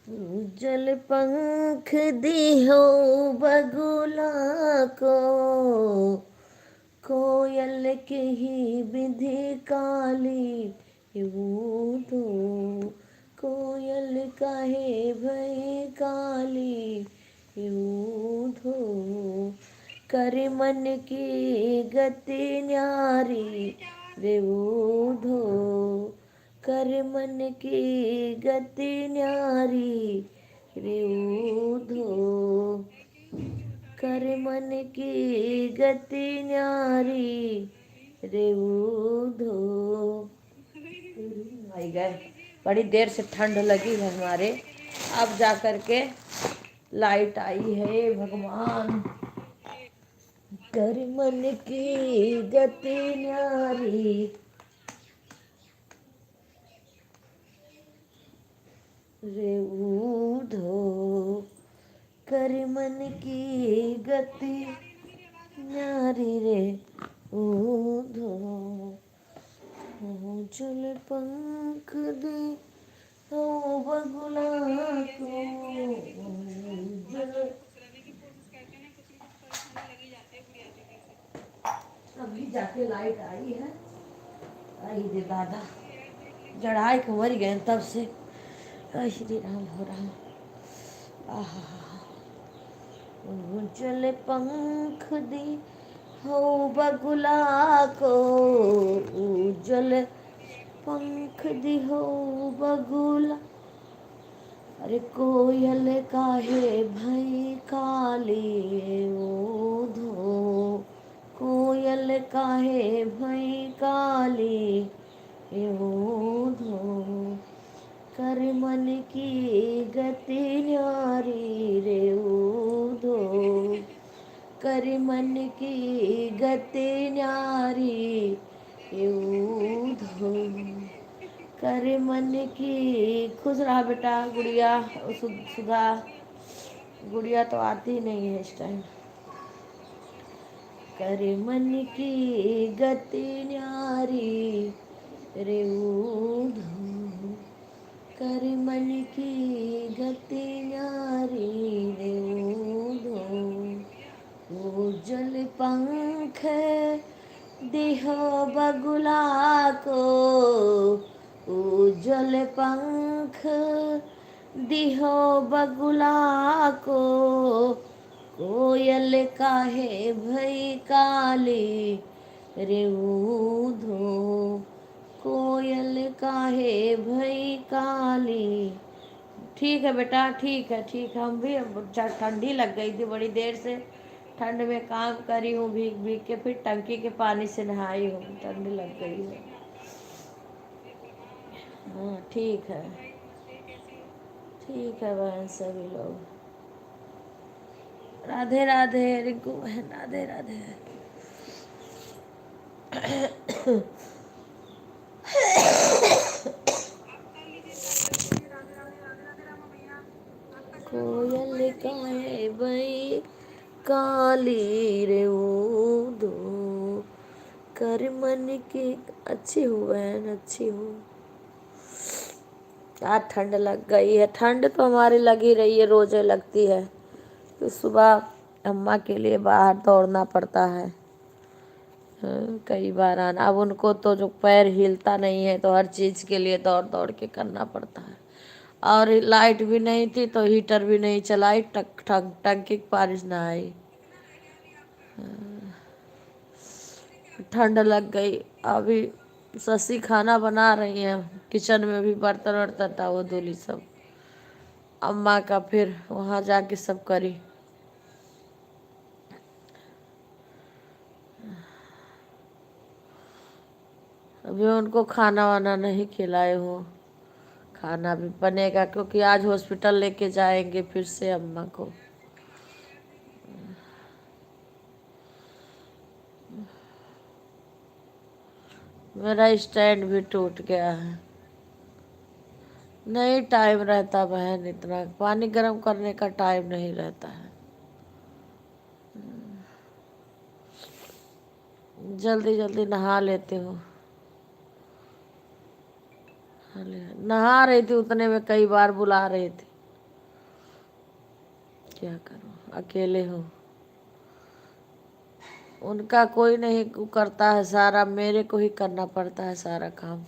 उज्जल पंख दिहो बगुला को, कोयल के ही विधि काली यूं कोयल काहे भई काली यूं कर मन की गति न्यारी रे ऊधो, कर मन की गति न्यारी रे ऊधो, कर मन की गति न्यारी रे ऊधो। भाई गए, बड़ी देर से ठंड लगी है हमारे, अब जा कर के लाइट आई है भगवान। कर मन की गति न्यारी रे ऊधो, कर मन की गति न्यारी रे ऊधो। उज्जल पंख दे ओ बगुला को, अभी जाके लाइट आई है। आई रे दादा, जड़ाई के मर गए तब से। श्री राम हो राम। आहा, उज्जल पंख दी हो बगुला को, उज्जल पंख दी हो बगुला, अरे कोयल काहे भई काली ऊधो, कोयल काहे भई काली ऊधो, कर मन की गति न्यारी रे ऊधो, कर मन की गति न्यारी ऊधो, कर मन की। खुश रहा बेटा। गुड़िया सुधा, गुड़िया तो आती नहीं है इस टाइम। कर मन की गति न्यारी रे ऊधो, कर मन की गति न्यारी रे ऊधो, उज्जल पंख दिहो बगुला को, उज्जल पंख दिहो बगुला को, कोयल काहे भई काली रे ऊधो, कोयल काहे भई काली। ठीक है बेटा, ठीक है ठीक है। हम भी ठंडी लग गई थी, बड़ी देर से ठंड में काम करी हूँ, भीग भीग के, फिर टंकी के पानी से नहाई हूँ, ठंड लग गई है। हाँ ठीक है, ठीक है बहन। सभी लोग राधे राधे। रिंकू बहन राधे राधे। कोयल काहे भई काली रे ऊधो, कर मन की। अच्छी हूँ बहन, अच्छी हूँ। क्या ठंड लग गई है। ठंड तो हमारी लगी रही है, रोजे लगती है। तो सुबह अम्मा के लिए बाहर दौड़ना पड़ता है। कई बार आना। अब उनको तो जो पैर हिलता नहीं है, तो हर चीज़ के लिए दौड़ दौड़ के करना पड़ता है। और लाइट भी नहीं थी तो हीटर भी नहीं चलाई, टंकी की बारिश ना आई। ठंड लग गई। अभी ससी खाना बना रही हैं, किचन में भी बर्तन वर्तन था वो धुली सब अम्मा का, फिर वहाँ जाके सब करी। अभी उनको खाना वाना नहीं खिलाए हूँ, खाना भी बनेगा, क्योंकि आज हॉस्पिटल लेके जाएंगे फिर से अम्मा को। मेरा स्टैंड भी टूट गया है। नहीं टाइम रहता बहन, इतना पानी गर्म करने का टाइम नहीं रहता है। जल्दी जल्दी नहा लेती हूँ। नहा रही थी उतने में कई बार बुला रही थी। क्या करूं, अकेले हूँ। उनका कोई नहीं करता है, सारा मेरे को ही करना पड़ता है सारा काम।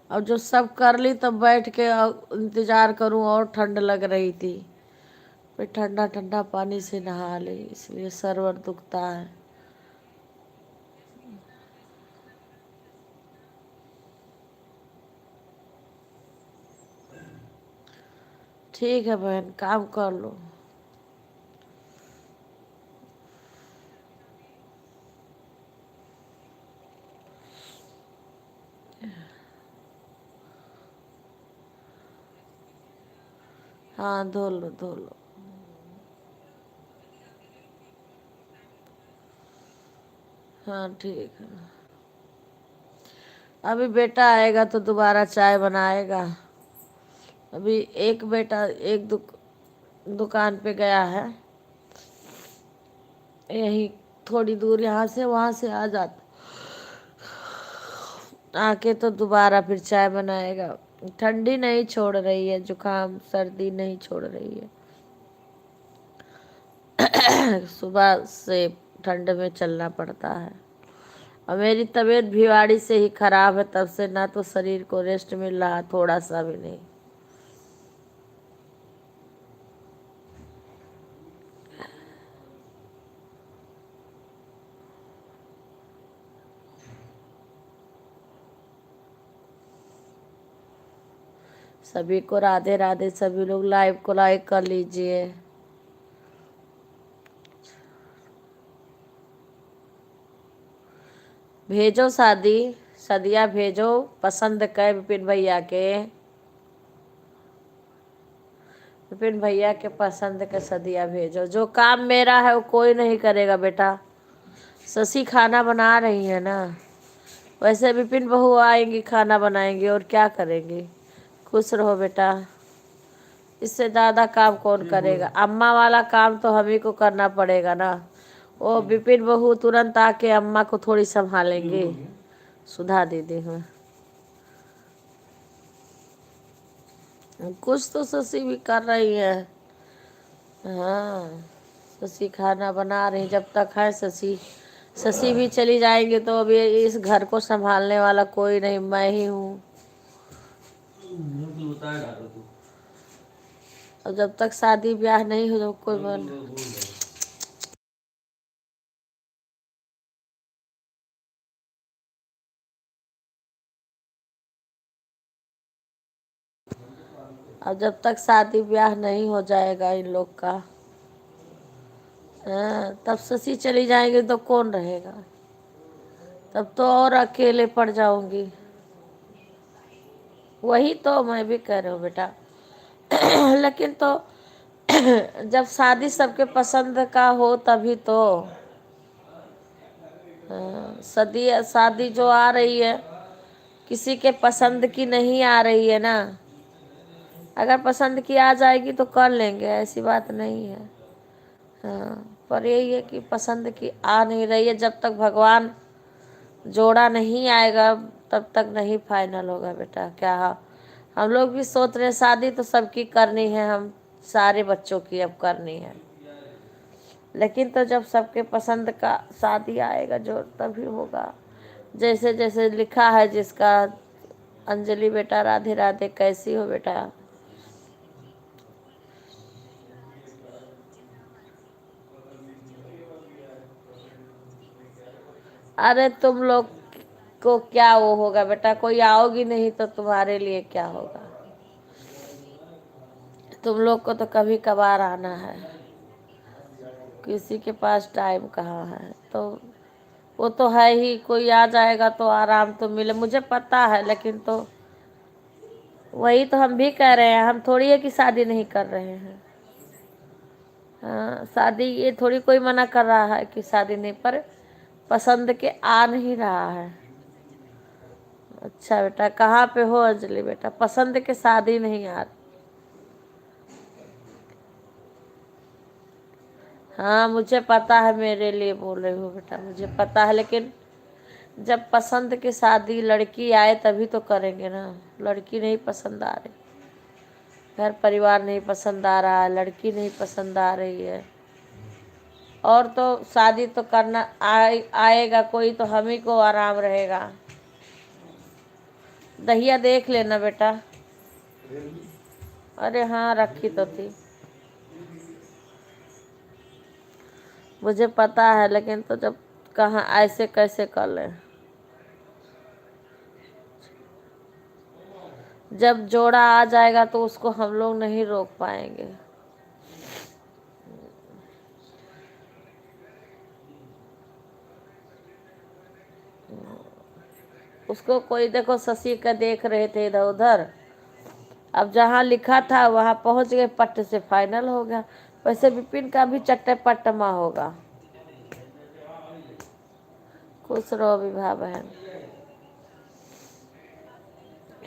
अब जो सब कर ली तब बैठ के इंतजार करूं, और ठंड लग रही थी। फिर ठंडा ठंडा पानी से नहा ली, इसलिए सरवर दुखता है। ठीक है बहन, काम कर लो। हाँ धो लो धो लो। हाँ ठीक है। अभी बेटा आएगा तो दोबारा चाय बनाएगा। अभी एक बेटा एक दुकान पे गया है, यही थोड़ी दूर, यहाँ से वहाँ से आ जाता, आके तो दोबारा फिर चाय बनाएगा। ठंडी नहीं छोड़ रही है, जुकाम सर्दी नहीं छोड़ रही है। सुबह से ठंड में चलना पड़ता है। और मेरी तबीयत भिवाड़ी से ही खराब है, तब से ना तो शरीर को रेस्ट मिल रहा, थोड़ा सा भी नहीं। सभी को राधे राधे। सभी लोग लाइव को लाइक कर लीजिए। भेजो शादी सदिया भेजो, पसंद कर विपिन भैया के। विपिन भैया के पसंद के सदिया भेजो। जो काम मेरा है वो कोई नहीं करेगा बेटा। शशि खाना बना रही है ना, वैसे विपिन बहू आएंगी खाना बनाएंगी, और क्या करेंगी। खुश रहो बेटा, इससे ज़्यादा काम कौन करेगा। अम्मा वाला काम तो हम ही को करना पड़ेगा ना। वो विपिन बहू तुरंत आके अम्मा को थोड़ी संभालेंगी। सुधा दीदी हूँ। कुछ तो शशि भी कर रही है। हाँ शशि खाना बना रही, जब तक है शशि। शशि भी चली जाएंगे तो अभी इस घर को संभालने वाला कोई नहीं, मैं ही हूँ। और जब तक शादी ब्याह नहीं हो तो कोई बन। और जब तक शादी ब्याह नहीं हो जाएगा इन लोग का, हाँ, तब शशि चली जाएंगे तो कौन रहेगा। तब तो और अकेले पड़ जाऊंगी। वही तो मैं भी कह रही हूँ बेटा। लेकिन तो जब शादी सबके पसंद का हो तभी तो। शादी शादी जो आ रही है किसी के पसंद की नहीं आ रही है ना। अगर पसंद की आ जाएगी तो कर लेंगे, ऐसी बात नहीं है। हाँ पर यही है कि पसंद की आ नहीं रही है। जब तक भगवान जोड़ा नहीं आएगा तब तक नहीं फाइनल होगा बेटा। क्या हम लोग भी सोच रहे हैं शादी तो सबकी करनी है, हम सारे बच्चों की अब करनी है। लेकिन तो जब सबके पसंद का शादी आएगा जो तभी होगा। जैसे जैसे लिखा है जिसका। अंजलि बेटा राधे राधे, कैसी हो बेटा। अरे तुम लोग को क्या वो होगा बेटा, कोई आओगी नहीं तो तुम्हारे लिए क्या होगा। तुम लोग को तो कभी कभार आना है, किसी के पास टाइम कहाँ है। तो वो तो है ही, कोई आ जाएगा तो आराम तो मिले, मुझे पता है। लेकिन तो वही तो हम भी कह रहे हैं, हम थोड़ी है कि शादी नहीं कर रहे हैं। हाँ शादी ये थोड़ी कोई मना कर रहा है कि शादी नहीं, पर पसंद के आ नहीं रहा है। अच्छा बेटा, कहाँ पे हो अंजलि बेटा? पसंद की शादी नहीं यार। हाँ मुझे पता है, मेरे लिए बोल रही हो बेटा, मुझे पता है, लेकिन जब पसंद की शादी लड़की आए तभी तो करेंगे ना। लड़की नहीं पसंद आ रही, घर परिवार नहीं पसंद आ रहा है, लड़की नहीं पसंद आ रही है, और तो शादी तो करना आएगा कोई तो हम ही को आराम रहेगा। दहिया देख लेना बेटा। अरे हाँ रखी तो थी, मुझे पता है, लेकिन तो जब कहाँ ऐसे कैसे कर ले। जब जोड़ा आ जाएगा तो उसको हम लोग नहीं रोक पाएंगे। उसको कोई देखो शशि का देख रहे थे इधर उधर, अब जहाँ लिखा था वहाँ पहुँच गए, पट्ट से फाइनल हो गया। वैसे विपिन का भी चट्टे पट्टमा होगा। खुश रहो विभा बहन।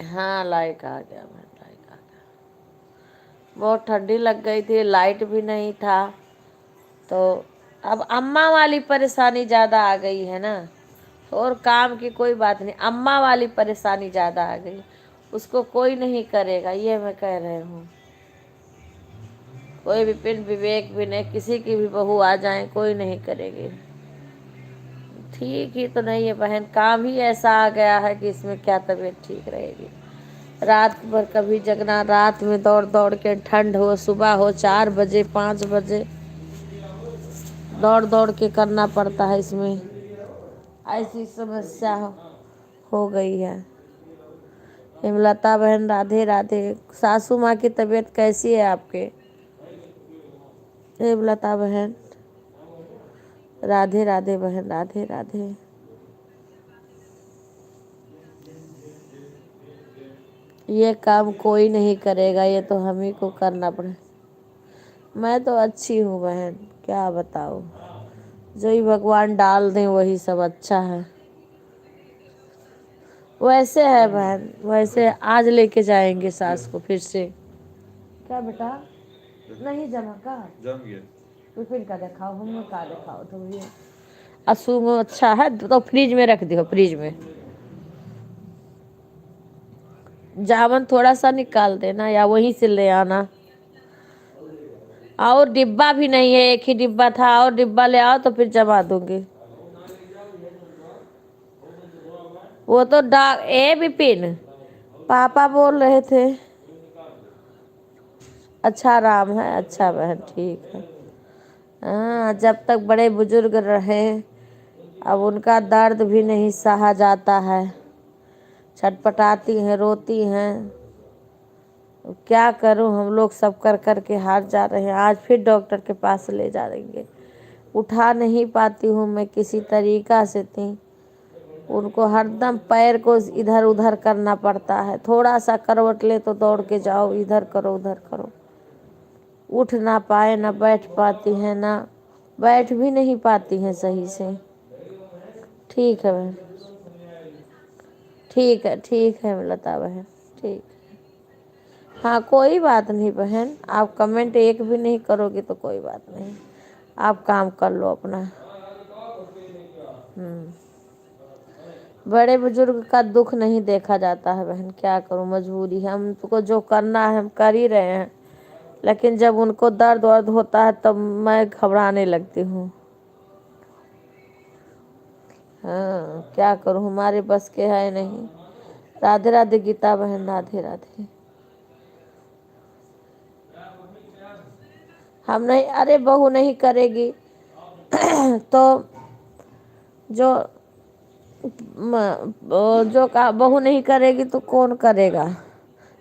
हाँ लाइट आ गया बहन, लाइट आ गया। बहुत ठंडी लग गई थी, लाइट भी नहीं था, तो अब अम्मा वाली परेशानी ज़्यादा आ गई है ना। और काम की कोई बात नहीं, अम्मा वाली परेशानी ज़्यादा आ गई, उसको कोई नहीं करेगा, ये मैं कह रही हूँ। कोई विपिन विवेक भी नहीं, किसी की भी बहू आ जाए कोई नहीं करेगी। ठीक ही तो नहीं है बहन, काम ही ऐसा आ गया है कि इसमें क्या तबीयत ठीक रहेगी। रात भर कभी जगना, रात में दौड़ दौड़ के, ठंड हो सुबह हो 4 बजे 5 बजे दौड़ दौड़ के करना पड़ता है इसमें। ऐसी समस्या हो गई है। हेमलता बहन राधे राधे। सासू माँ की तबीयत कैसी है आपके? हेमलता बहन राधे राधे बहन, राधे राधे। ये काम कोई नहीं करेगा, ये तो हम ही को करना पड़े। मैं तो अच्छी हूँ बहन, क्या बताऊँ, जो ही भगवान डाल दें वही सब अच्छा है। वैसे है बहन, वैसे आज लेके जाएंगे सास को फिर से। क्या बेटा? नहीं जमा का जम गया, विपिन का दिखाओ, हम का दिखाओ तो ये असू में अच्छा है तो फ्रिज में रख दियो, फ्रिज में। जावन थोड़ा सा निकाल देना या वहीं से ले आना। और डिब्बा भी नहीं है, एक ही डिब्बा था, और डिब्बा ले आओ तो फिर जमा दूंगी। वो तो ए विपिन पापा बोल रहे थे। अच्छा राम है, अच्छा बहन ठीक है। हाँ जब तक बड़े बुजुर्ग रहे, अब उनका दर्द भी नहीं सहा जाता है, छटपटाती हैं रोती हैं। क्या करूं, हम लोग सब कर कर के हार जा रहे हैं। आज फिर डॉक्टर के पास ले जा देंगे। उठा नहीं पाती हूँ मैं किसी तरीका से थी, उनको हरदम पैर को इधर उधर करना पड़ता है, थोड़ा सा करवट ले तो दौड़ के जाओ, इधर करो उधर करो। उठ ना पाए, ना बैठ पाती हैं, ना बैठ भी नहीं पाती हैं सही से। ठीक है बहन, ठीक है लता बहन, ठीक। हाँ कोई बात नहीं बहन, आप कमेंट एक भी नहीं करोगे तो कोई बात नहीं, आप काम कर लो अपना। बड़े बुजुर्ग का दुख नहीं देखा जाता है बहन, क्या करूँ, मजबूरी है, हमको जो करना है हम कर ही रहे हैं, लेकिन जब उनको दर्द वर्द होता है तब मैं घबराने लगती हूँ। हाँ क्या करूँ, हमारे बस के है नहीं। राधे राधे गीता बहन, राधे राधे। हम नहीं, अरे बहू नहीं करेगी तो जो जो का बहू नहीं करेगी तो कौन करेगा?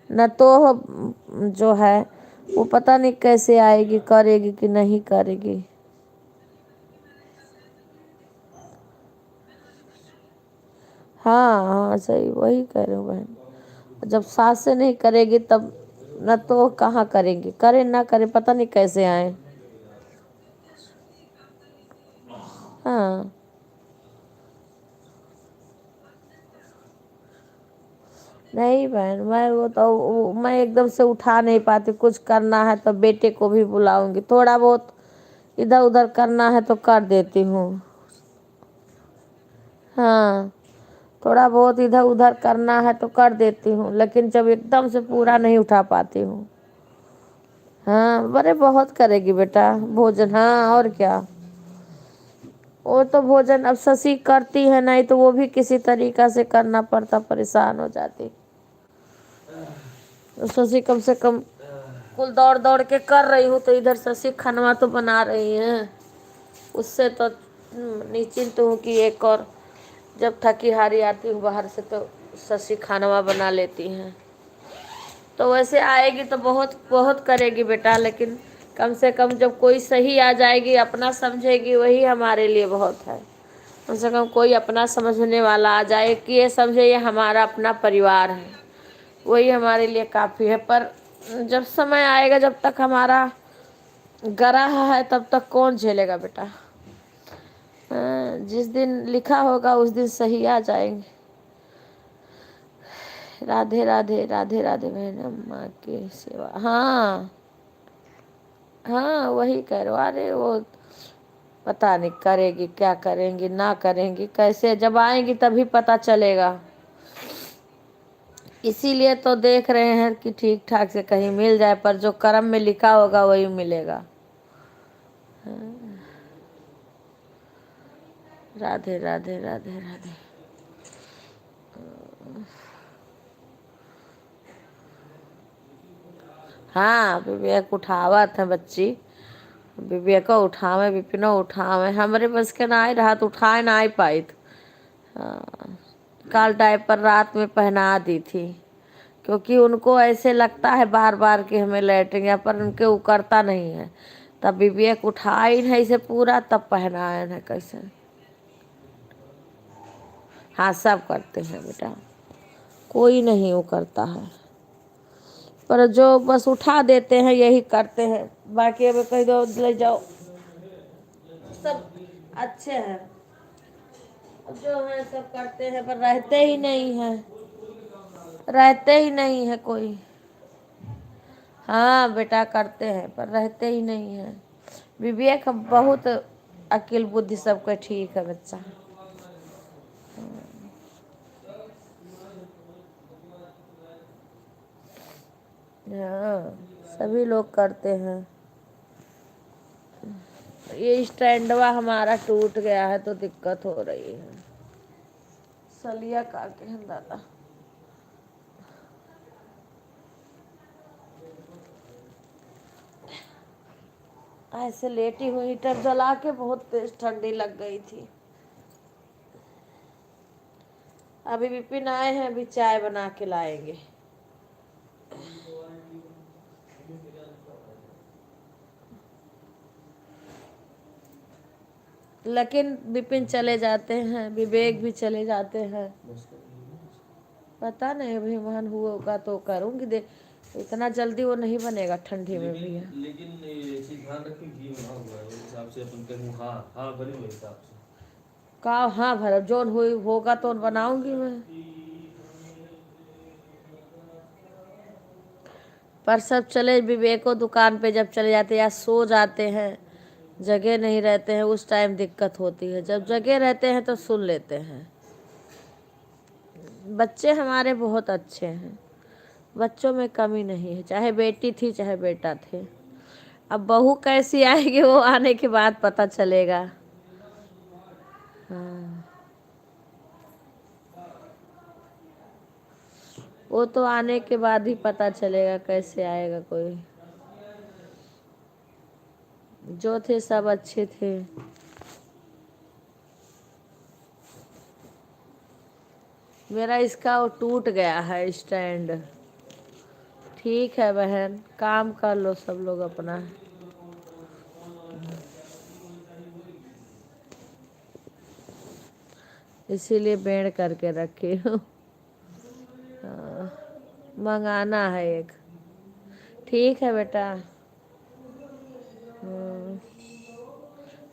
न तो जो है वो पता नहीं कैसे आएगी, करेगी कि नहीं करेगी। हाँ हाँ सही, वही कह रहे हो बहन, जब सास से नहीं करेगी तब न तो कहाँ करेंगे, करे ना करे पता नहीं कैसे आए। हाँ नहीं बहन, मैं मैं एकदम से उठा नहीं पाती। कुछ करना है तो बेटे को भी बुलाऊंगी, थोड़ा बहुत इधर उधर करना है तो कर देती हूँ। हाँ, थोड़ा बहुत इधर उधर करना है तो कर देती हूँ, लेकिन जब एकदम से पूरा नहीं उठा पाती हूँ। हाँ, बड़े बहुत करेगी बेटा भोजन। हाँ, और क्या। वो तो भोजन अब शशि करती है, नहीं तो वो भी किसी तरीका से करना पड़ता, परेशान हो जाती। तो शशि कम से कम कुल दौड़ दौड़ के कर रही हूँ, तो इधर शशि खाना तो बना रही है। उससे तो निश्चिंत हूँ कि एक और जब थकी हारी आती हूँ बाहर से तो शशि खाना बना लेती हैं। तो वैसे आएगी तो बहुत बहुत करेगी बेटा, लेकिन कम से कम जब कोई सही आ जाएगी, अपना समझेगी, वही हमारे लिए बहुत है। कम से कम कोई अपना समझने वाला आ जाए कि ये समझे ये हमारा अपना परिवार है, वही हमारे लिए काफ़ी है। पर जब समय आएगा, जब तक हमारा गराह है, तब तक कौन झेलेगा बेटा। हाँ, जिस दिन लिखा होगा उस दिन सही आ जाएंगे। राधे राधे राधे राधे बहन, अम्मा की सेवा। हाँ हाँ, वही करवा रहे वो। पता नहीं करेगी क्या, करेंगी ना करेंगी कैसे, जब आएंगी तभी पता चलेगा। इसीलिए तो देख रहे हैं कि ठीक ठाक से कहीं मिल जाए, पर जो कर्म में लिखा होगा वही मिलेगा। राधे राधे राधे राधे। हाँ, विवेक उठावत है बच्ची। विवेक उठावे, विपिनो उठावे, हमारे बस के ना आई रहा तो उठाए ना आई पाई। हाँ, काल डायपर रात में पहना दी थी, क्योंकि उनको ऐसे लगता है बार बार कि हमें लेटेंगे, पर उनके उकरता नहीं है। तब विवेक उठाई नहीं इसे पूरा, तब पहनाए है कैसे। हाँ, सब करते हैं बेटा, कोई नहीं वो करता है, पर जो बस उठा देते हैं यही करते हैं। बाकी अब कह दो ले जाओ, सब अच्छे हैं, जो है सब करते हैं, पर रहते ही नहीं है, रहते ही नहीं है कोई। हाँ बेटा, करते हैं पर रहते ही नहीं है। विवेक बहुत अकिल बुद्धि सबका ठीक है बच्चा। हाँ, सभी लोग करते हैं। ये स्टैंडवा हमारा टूट गया है तो दिक्कत हो रही है। सलिया काटे हैं दादा। ऐसे लेटी हुई हीटर जला के बहुत तेज ठंडी लग गई थी। अभी विपिन आए हैं, अभी चाय बना के लाएंगे। लेकिन विपिन चले जाते हैं, विवेक भी चले जाते हैं। पता नहीं, अभी मन हुआ होगा तो करूंगी। दे इतना जल्दी वो नहीं बनेगा ठंडी में भी है। लेकिन ये चीज ध्यान रखें घी बना हुआ है, उस हिसाब से अपन कहीं हाँ हाँ बने हुए हिसाब से का हाँ भर जोन हुई होगा तो बनाऊंगी मैं। पर सब चले, विवेको दुकान पे जब चले जाते या सो जाते हैं, जगह नहीं रहते हैं, उस टाइम दिक्कत होती है। जब जगह रहते हैं तो सुन लेते हैं। बच्चे हमारे बहुत अच्छे हैं, बच्चों में कमी नहीं है, चाहे बेटी थी चाहे बेटा थे। अब बहू कैसी आएगी वो आने के बाद पता चलेगा। हाँ, वो तो आने के बाद ही पता चलेगा कैसे आएगा कोई। जो थे सब अच्छे थे। मेरा इसका वो टूट गया है स्टैंड। ठीक है बहन, काम कर लो सब लोग अपना। इसीलिए बेड़ करके रखी हूँ। हाँ, मंगाना है एक। ठीक है बेटा।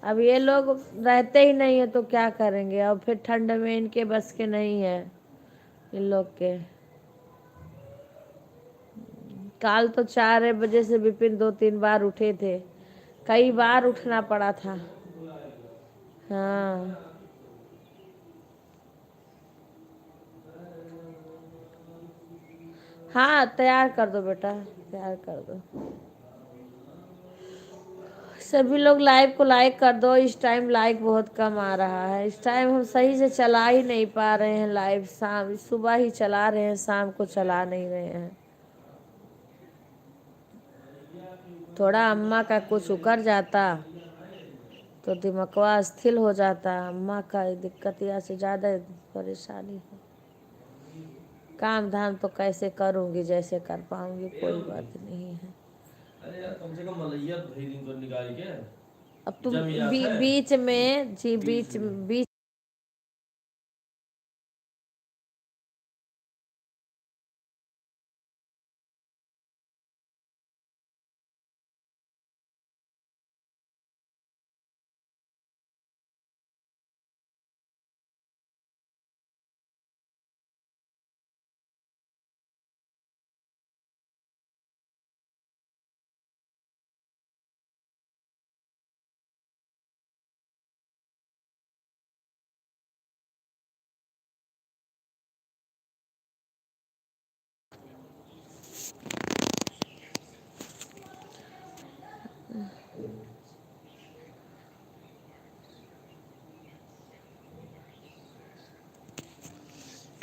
अब ये लोग रहते ही नहीं है तो क्या करेंगे, अब फिर ठंड में इनके बस के नहीं है इन लोग के। काल तो 4 बजे से विपिन 2-3 बार उठे थे, कई बार उठना पड़ा था। हाँ हाँ, तैयार कर दो बेटा, तैयार कर दो। सभी लोग लाइव को लाइक कर दो। इस टाइम लाइक बहुत कम आ रहा है। इस टाइम हम सही से चला ही नहीं पा रहे हैं लाइव। शाम सुबह ही चला रहे हैं, शाम को चला नहीं रहे हैं। थोड़ा अम्मा का कुछ उकर जाता तो दिमागवा स्थिर हो जाता। अम्मा का दिक्कत यहाँ से ज़्यादा परेशानी है। काम धाम तो कैसे करूँगी, जैसे कर पाऊँगी, कोई बात नहीं है। अरे यार कम से कम मलैया भेज दिन तो निकाल के। अब तुम जमियात है बीच में जी, बीच बीच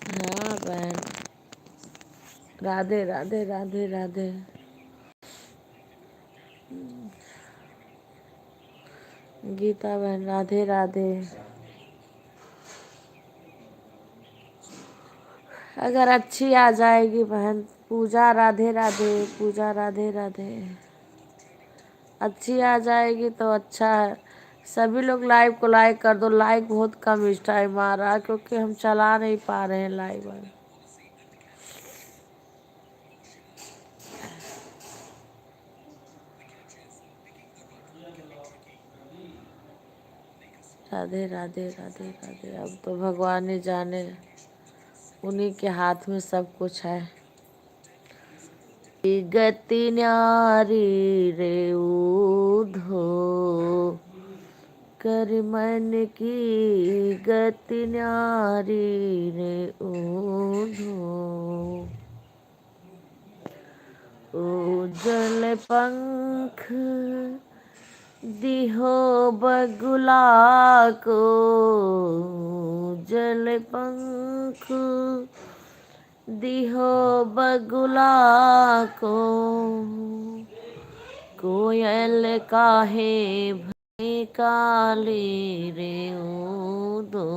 हाँ बहन, राधे राधे राधे राधे। गीता बहन राधे राधे। अगर अच्छी आ जाएगी बहन। पूजा राधे राधे, पूजा राधे राधे। अच्छी आ जाएगी तो अच्छा है। सभी लोग लाइव को लाइक कर दो। लाइक बहुत कम इस टाइम आ रहा है क्योंकि हम चला नहीं पा रहे हैं लाइव। राधे राधे राधे राधे। अब तो भगवान ही जाने, उन्हीं के हाथ में सब कुछ है। गति न्यारी रे ऊधो, कर मन की गति न्यारी रे ऊधो। उजल पंख दिहो बगुला को, उजल पंख दिहो बगुला को। कोयल काहे भई काली रे ऊधो।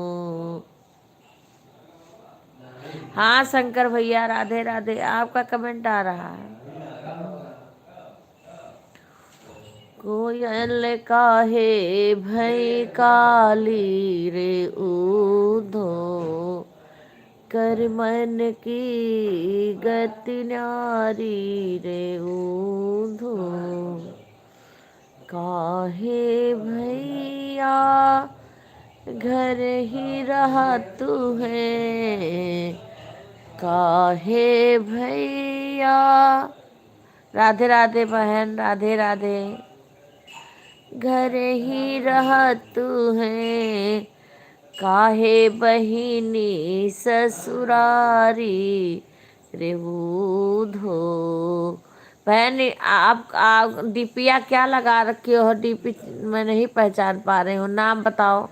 हाँ शंकर भैया राधे राधे। आपका कमेंट आ रहा है। कोयल काहे भई काली रे ऊधो, कर मन की गति न्यारी रे ऊधो। काहे भैया घर ही रहा तू है, काहे भैया। राधे राधे बहन, राधे राधे। घर ही रहा तू है, काहे बहिनी ससुरारी रे ऊधो। बहन आप डीपिया क्या लगा रखी हो? डीपी मैं नहीं पहचान पा रही हूँ, नाम बताओ।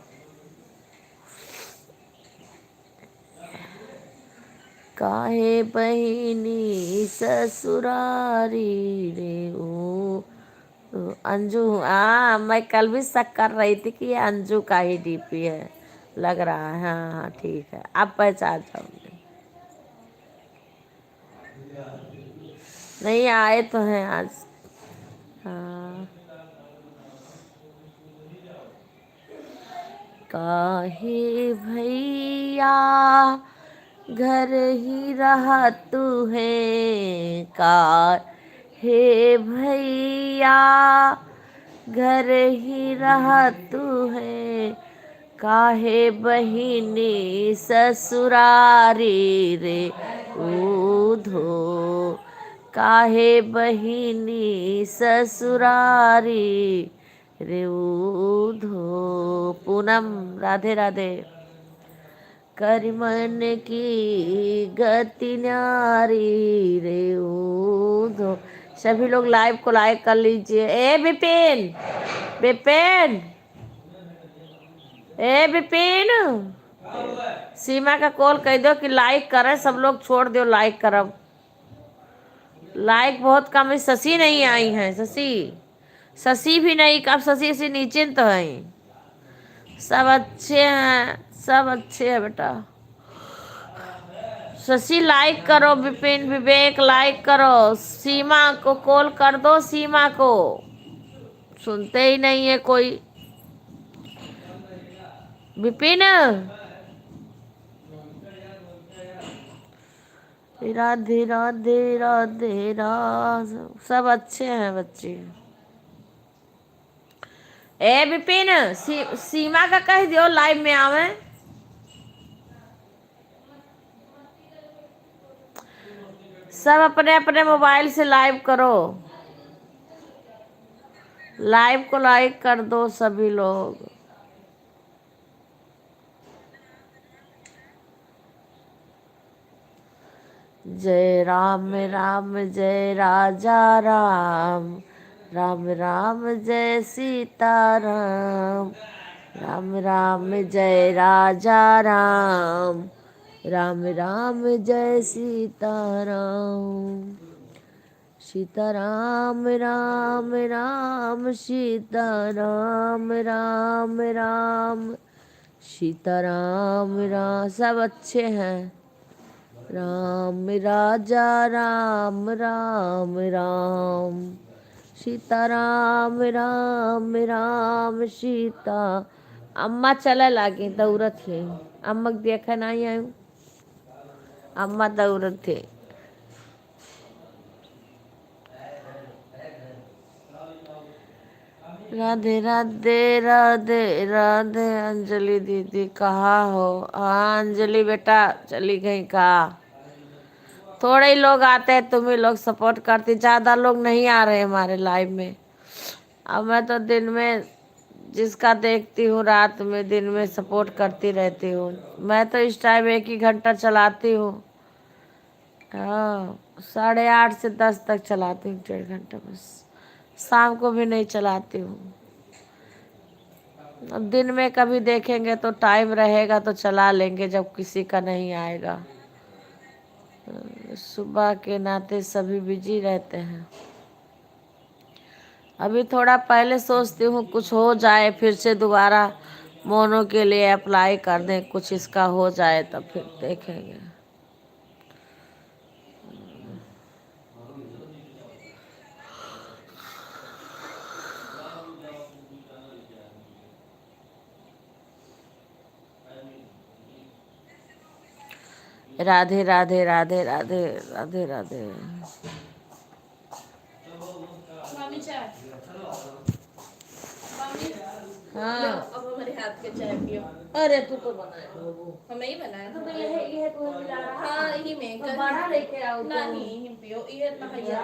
काहे बहिनी ससुरारी रे ओ। अंजू, हाँ मैं कल भी शक कर रही थी कि ये अंजू का ही डीपी है, लग रहा है। हाँ हाँ ठीक है, आप पहचान जाओगे। नहीं आए तो हैं आज। हाँ। काहे भैया घर ही रहा तू है, काहे भैया घर ही रहा तू है, काहे बहिनी ससुरारी रे ऊधो। काहे बहिनी ससुरारी रे उधो। पूनम राधे राधे। कर मन की गति न्यारी रे उधो। सभी लोग लाइव को लाइक कर लीजिए। ए विपिन, विपिन, ए विपिन, सीमा का कॉल कह दो कि लाइक करे। सब लोग छोड़ दो लाइक करब। लाइक बहुत कम है। शशि नहीं आई है। शशि, शशि भी नहीं। कब शशि से नीचे तो है। सब अच्छे हैं, सब अच्छे हैं बेटा। शशि लाइक करो। विपिन, विवेक लाइक करो। सीमा को कॉल कर दो। सीमा को सुनते ही नहीं है कोई। विपिन, राधे राधे राधे राधे। सब अच्छे हैं बच्चे। ए विपिन, सीमा का कह दियो लाइव में आवे। सब अपने अपने मोबाइल से लाइव करो। लाइव को लाइक कर दो सभी लोग। जय राम राम जय राजा राम, राम राम जय सीता राम, राम राम जय राजा राम, राम राम जय सीता राम। सीता राम राम राम, सीता राम राम राम, सीता राम राम। सब अच्छे हैं। राम राजा राम राम राम, सीता राम राम राम सीता। अम्मा चले लागे दौड़त है। अम्मा के देखा नहीं आयु। अम्मा दौड़त थे। राधे राधे राधे राधे। अंजलि दीदी कहाँ हो? हाँ अंजलि बेटा चली गई कहाँ। थोड़े ही लोग आते हैं, तुम ही लोग सपोर्ट करती। ज़्यादा लोग नहीं आ रहे हमारे लाइव में। अब मैं तो दिन में जिसका देखती हूँ, रात में दिन में सपोर्ट करती रहती हूँ। मैं तो इस टाइम 1 ही घंटा चलाती हूँ। हाँ 8:30 से 10 तक चलाती हूँ। 1.5 घंटा बस। शाम को भी नहीं चलाती हूँ। अब दिन में कभी देखेंगे तो टाइम रहेगा तो चला लेंगे, जब किसी का नहीं आएगा। सुबह के नाते सभी बिजी रहते हैं। अभी थोड़ा पहले सोचती हूँ कुछ हो जाए, फिर से दोबारा मोनो के लिए अप्लाई कर दें। कुछ इसका हो जाए तब फिर देखेंगे। राधे राधे राधे राधे राधे राधे। हाँ अब हमारे हाथ के चाय पियो। अरे तू तो बनाए बाबू। हमें ही बनाया था। तो ये तो मिला रहा। हाँ यही में तो कर बड़ा लेके आओ तो। नहीं यही पियो। ये नहाया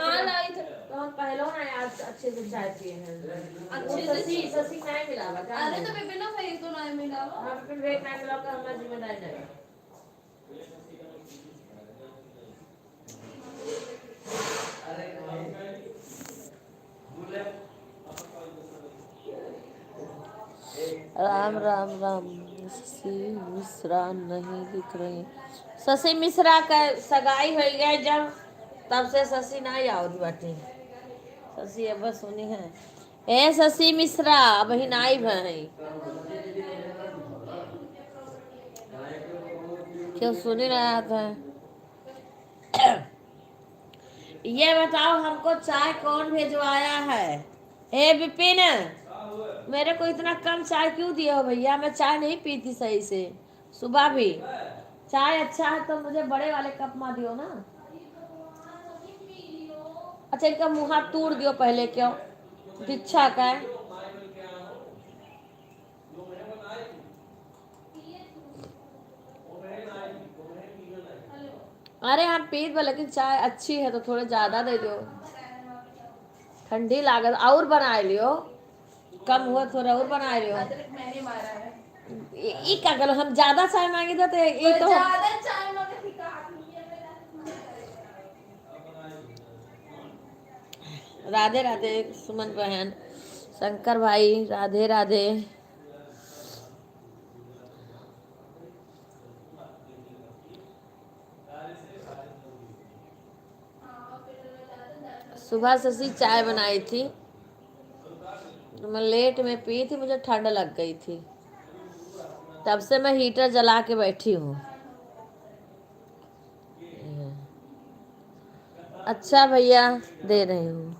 हाँ लाई थे। तो हम पहले ना आज अच्छे से चाय पिए हैं। अच्छे वो से ससी ससी नहीं मिला बता। अरे तो बेबी ना भाई तो नहीं मिला। हम फिर वेट नहीं मिला का हमारा जिम्मेदारी नहीं। राम राम राम। शशि मिश्रा नहीं दिख रही। शशि मिश्रा का सगाई हो गया जब, तब से शशि नहीं आवत बाटे। शशि अब बस सुनी है। ए शशि मिश्रा अभी नहीं भाई। क्यों सुन ही रहा था। ये बताओ हमको चाय कौन भिजवाया है? ए विपिन, मेरे को इतना कम चाय क्यों दिए हो भैया? मैं चाय नहीं पीती सही से। सुबह भी चाय अच्छा है तो मुझे बड़े वाले कप में दियो ना। अच्छा इनका मुँह हाथ तोड़ दियो पहले। क्यों दीक्षा का है? अरे हम पीत बा, लेकिन चाय अच्छी है तो थोड़े ज्यादा दे दो। ठंडी लागत और बना लियो, कम हुआ थोड़ा और बना लियो। अदरक मैंने मारा है। ई क्या करो, हम ज्यादा चाय मांगी तो ये तो ज्यादा चाय मगर फिका आदमी है मेरा। राधे राधे सुमन बहन, शंकर भाई राधे राधे। सुबह शशि चाय बनाई थी, मैं लेट में पी थी, मुझे ठंड लग गई थी, तब से मैं हीटर जला के बैठी हूँ। अच्छा भैया दे रही हूँ।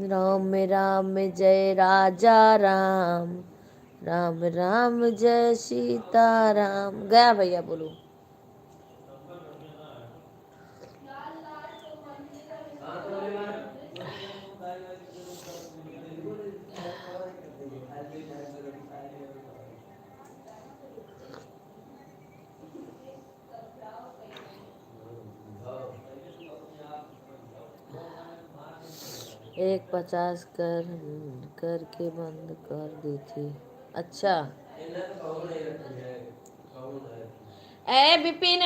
राम राम जय राजा राम, राम राम जय सीता राम। गया भैया बोलो। एक 50 करके बंद कर दी थी। अच्छा ए विपिन,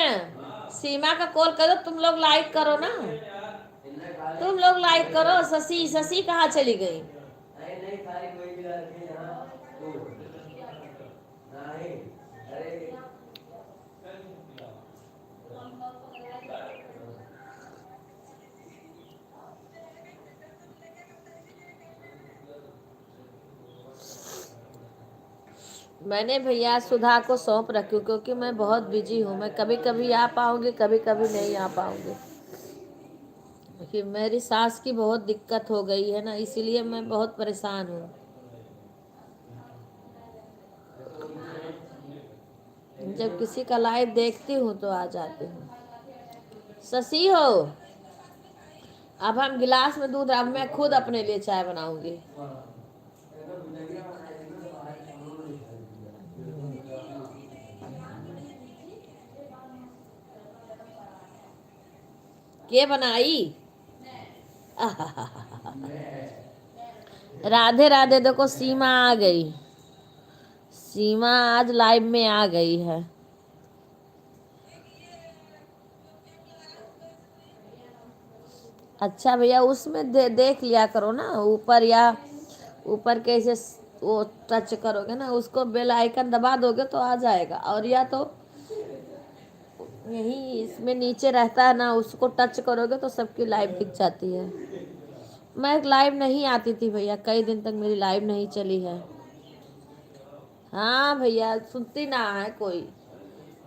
सीमा का कॉल करो, तुम लोग लाइक करो ना, तुम लोग लाइक करो। शशि शशि कहाँ चली गई? मैंने भैया सुधा को सौंप रखी हूँ, क्योंकि मैं बहुत बिजी हूँ। मैं कभी कभी आ पाऊंगी, कभी कभी नहीं आ पाऊंगी, क्योंकि मेरी सास की बहुत दिक्कत हो गई है ना, इसीलिए मैं बहुत परेशान हूँ। जब किसी का लाइव देखती हूँ तो आ जाती हूँ। शशि हो, अब हम गिलास में दूध, अब मैं खुद अपने लिए चाय बनाऊंगी। के बनाई? राधे राधे। देखो सीमा आ गई, सीमा आज लाइव में आ गई है। अच्छा भैया, उसमें देख लिया करो ना, ऊपर या ऊपर कैसे वो टच करोगे ना, उसको बेल आइकन दबा दोगे तो आ जाएगा, और या तो यही इसमें नीचे रहता है ना, उसको टच करोगे तो सबकी लाइव दिख जाती है। मैं लाइव नहीं आती थी भैया, कई दिन तक मेरी लाइव नहीं चली है। हाँ भैया, सुनती ना है कोई।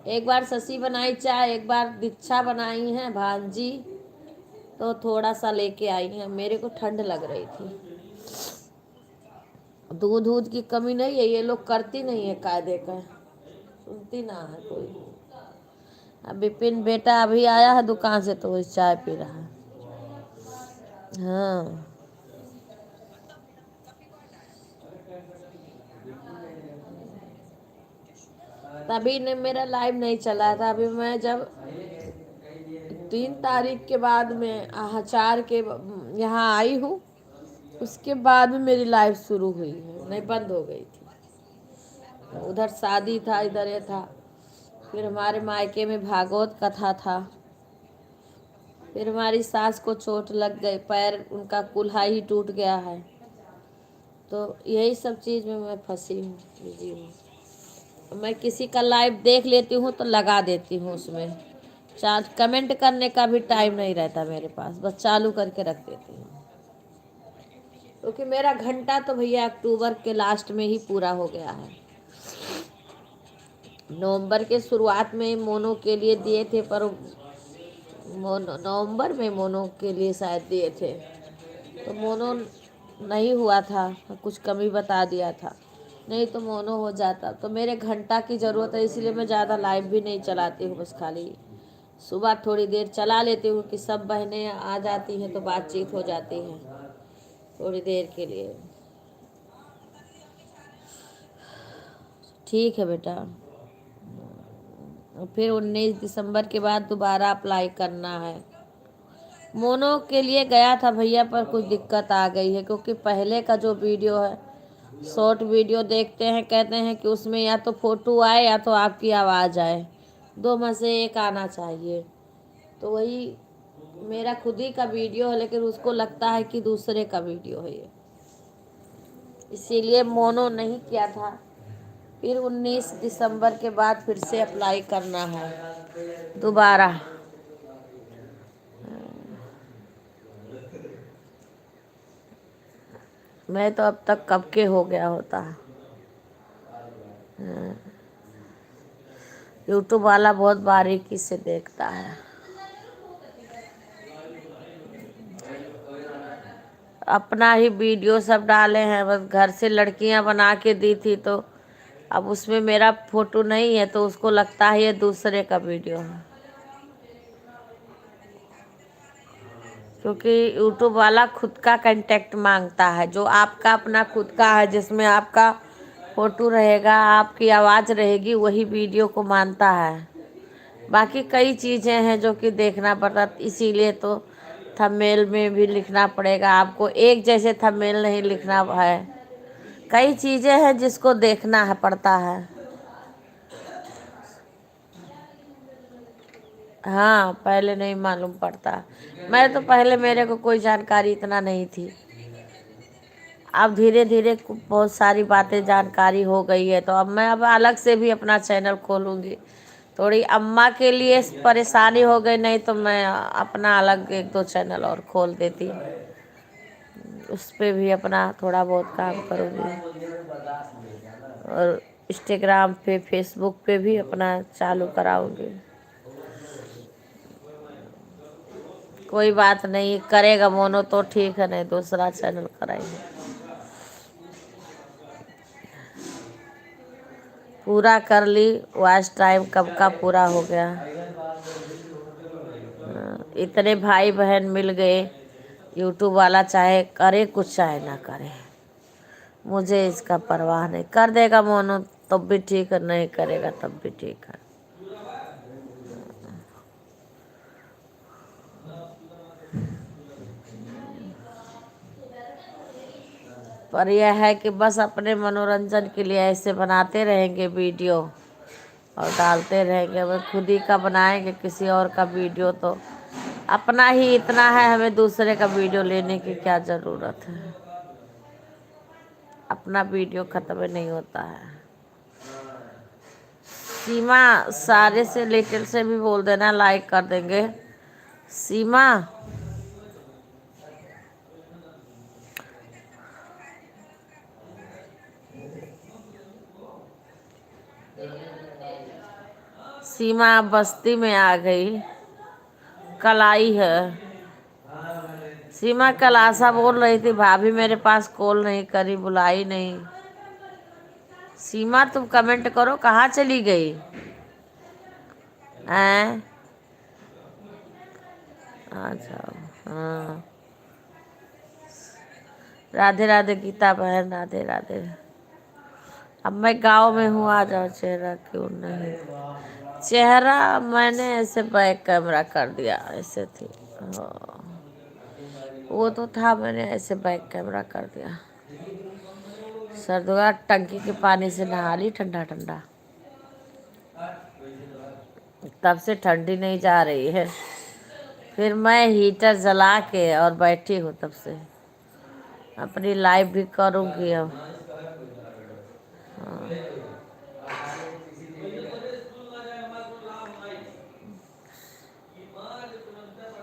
एक बार शशि बनाई चाय, एक बार दीक्षा बनाई है भांजी, तो थोड़ा सा लेके आई है। मेरे को ठंड लग रही थी। दूध की कमी नहीं है, ये लोग करती नहीं है कायदे का, सुनती ना है कोई। अब विपिन बेटा अभी आया है दुकान से, तो वो चाय पी रहा है। हाँ तभी ने मेरा लाइव नहीं चला था। अभी मैं जब 3 तारीख के बाद में 4 के यहाँ आई हूँ, उसके बाद में मेरी लाइफ शुरू हुई है, नहीं बंद हो गई थी। उधर शादी था, इधर ये था, फिर हमारे मायके में भागवत कथा था, फिर हमारी सास को चोट लग गई, पैर उनका कुल्हा ही टूट गया है, तो यही सब चीज़ में मैं फंसी हूँ, बिजी हूँ। मैं किसी का लाइव देख लेती हूँ तो लगा देती हूँ, उसमें कमेंट करने का भी टाइम नहीं रहता मेरे पास, बस चालू करके रख देती हूँ। क्योंकि मेरा घंटा तो भैया अक्टूबर के लास्ट में ही पूरा हो गया है। नवंबर के शुरुआत में मोनो के लिए दिए थे, पर नवंबर में मोनो के लिए शायद दिए थे, तो मोनो नहीं हुआ था, कुछ कमी बता दिया था, नहीं तो मोनो हो जाता। तो मेरे घंटा की ज़रूरत है, इसलिए मैं ज़्यादा लाइव भी नहीं चलाती हूँ, बस खाली सुबह थोड़ी देर चला लेती हूँ कि सब बहनें आ जाती हैं तो बातचीत हो जाती है थोड़ी देर के लिए। ठीक है बेटा। फिर 19 दिसंबर के बाद दोबारा अप्लाई करना है। मोनो के लिए गया था भैया, पर कुछ दिक्कत आ गई है, क्योंकि पहले का जो वीडियो है, शॉर्ट वीडियो देखते हैं, कहते हैं कि उसमें या तो फोटो आए या तो आपकी आवाज़ आए, दो में से एक आना चाहिए। तो वही मेरा खुद ही का वीडियो है, लेकिन उसको लगता है कि दूसरे का वीडियो है ये, इसीलिए मोनो नहीं किया था। फिर 19 दिसंबर के बाद फिर से अप्लाई करना है दोबारा। मैं तो अब तक कब के हो गया होता। यूट्यूब वाला बहुत बारीकी से देखता है। अपना ही वीडियो सब डाले हैं, बस घर से लड़कियां बना के दी थी, तो अब उसमें मेरा फोटो नहीं है, तो उसको लगता है ये दूसरे का वीडियो है, क्योंकि यूट्यूब वाला खुद का कांटेक्ट मांगता है, जो आपका अपना खुद का है, जिसमें आपका फोटो रहेगा, आपकी आवाज़ रहेगी, वही वीडियो को मानता है। बाकी कई चीज़ें हैं जो कि देखना पड़ता, इसीलिए तो थंबनेल में भी लिखना पड़ेगा आपको, एक जैसे थंबनेल नहीं लिखना है, कई चीज़ें हैं जिसको देखना है पड़ता है। हाँ, पहले नहीं मालूम पड़ता। मैं तो पहले, मेरे को कोई जानकारी इतना नहीं थी, अब धीरे धीरे बहुत सारी बातें जानकारी हो गई है, तो अब मैं अब अलग से भी अपना चैनल खोलूँगी। थोड़ी अम्मा के लिए परेशानी हो गई, नहीं तो मैं अपना अलग 1-2 चैनल और खोल देती, उस पे भी अपना थोड़ा बहुत काम करूँगी, और इंस्टाग्राम पे, फेसबुक पे भी अपना चालू कराऊँगी। कोई बात नहीं, करेगा मोनो तो ठीक है, नहीं दूसरा चैनल कराएंगे। पूरा कर ली, वॉच टाइम कब का पूरा हो गया। इतने भाई बहन मिल गए, यूट्यूब वाला चाहे करे कुछ चाहे ना करे, मुझे इसका परवाह नहीं, कर देगा मोनो तब भी ठीक है, नहीं करेगा तब भी ठीक है। पर यह है कि बस अपने मनोरंजन के लिए ऐसे बनाते रहेंगे वीडियो और डालते रहेंगे। हमें खुद ही का बनाएंगे किसी और का वीडियो, तो अपना ही इतना है, हमें दूसरे का वीडियो लेने की क्या ज़रूरत है। अपना वीडियो ख़त्म नहीं होता है। सीमा, सारे से लिटिल से भी बोल देना, लाइक कर देंगे। सीमा, सीमा बस्ती में आ गई, कल आई है। सीमा कल आशा बोल रही थी, भाभी मेरे पास कॉल नहीं करी, बुलाई नहीं। सीमा तुम कमेंट करो, कहाँ चली गई हैं? अच्छा, हाँ, राधे राधे गीता बहन, राधे राधे। अब मैं गांव में हूँ, आ जाओ। चेहरा क्यों नहीं, चेहरा मैंने ऐसे बैक कैमरा कर दिया, ऐसे थी। हाँ, वो तो था, मैंने ऐसे बैक कैमरा कर दिया। सर्दुआ टंकी के पानी से नहा ली, ठंडा ठंडा, तब से ठंडी नहीं जा रही है। फिर मैं हीटर जला के और बैठी हूँ, तब से अपनी लाइव भी करूँगी अब।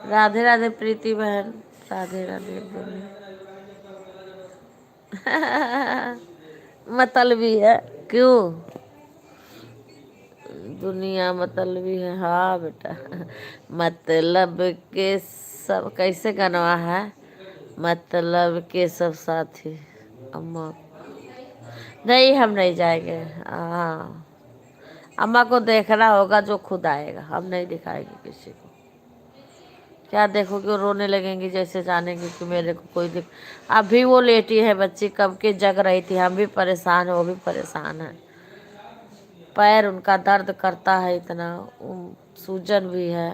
राधे राधे प्रीति बहन, राधे राधे। मतलबी है क्यों? दुनिया मतलबी है, हाँ बेटा। मतलब के सब, कैसे गाना है, मतलब के सब साथी। अम्मा नहीं, हम नहीं जाएंगे। हाँ, अम्मा को देखना होगा, जो खुद आएगा, हम नहीं दिखाएंगे किसी को। क्या देखोगे, वो रोने लगेंगी जैसे जानेंगे कि मेरे को कोई अभी वो लेटी है बच्ची, कब के जग रही थी, हम भी परेशान है, वो भी परेशान है। पैर उनका दर्द करता है इतना, सूजन भी है,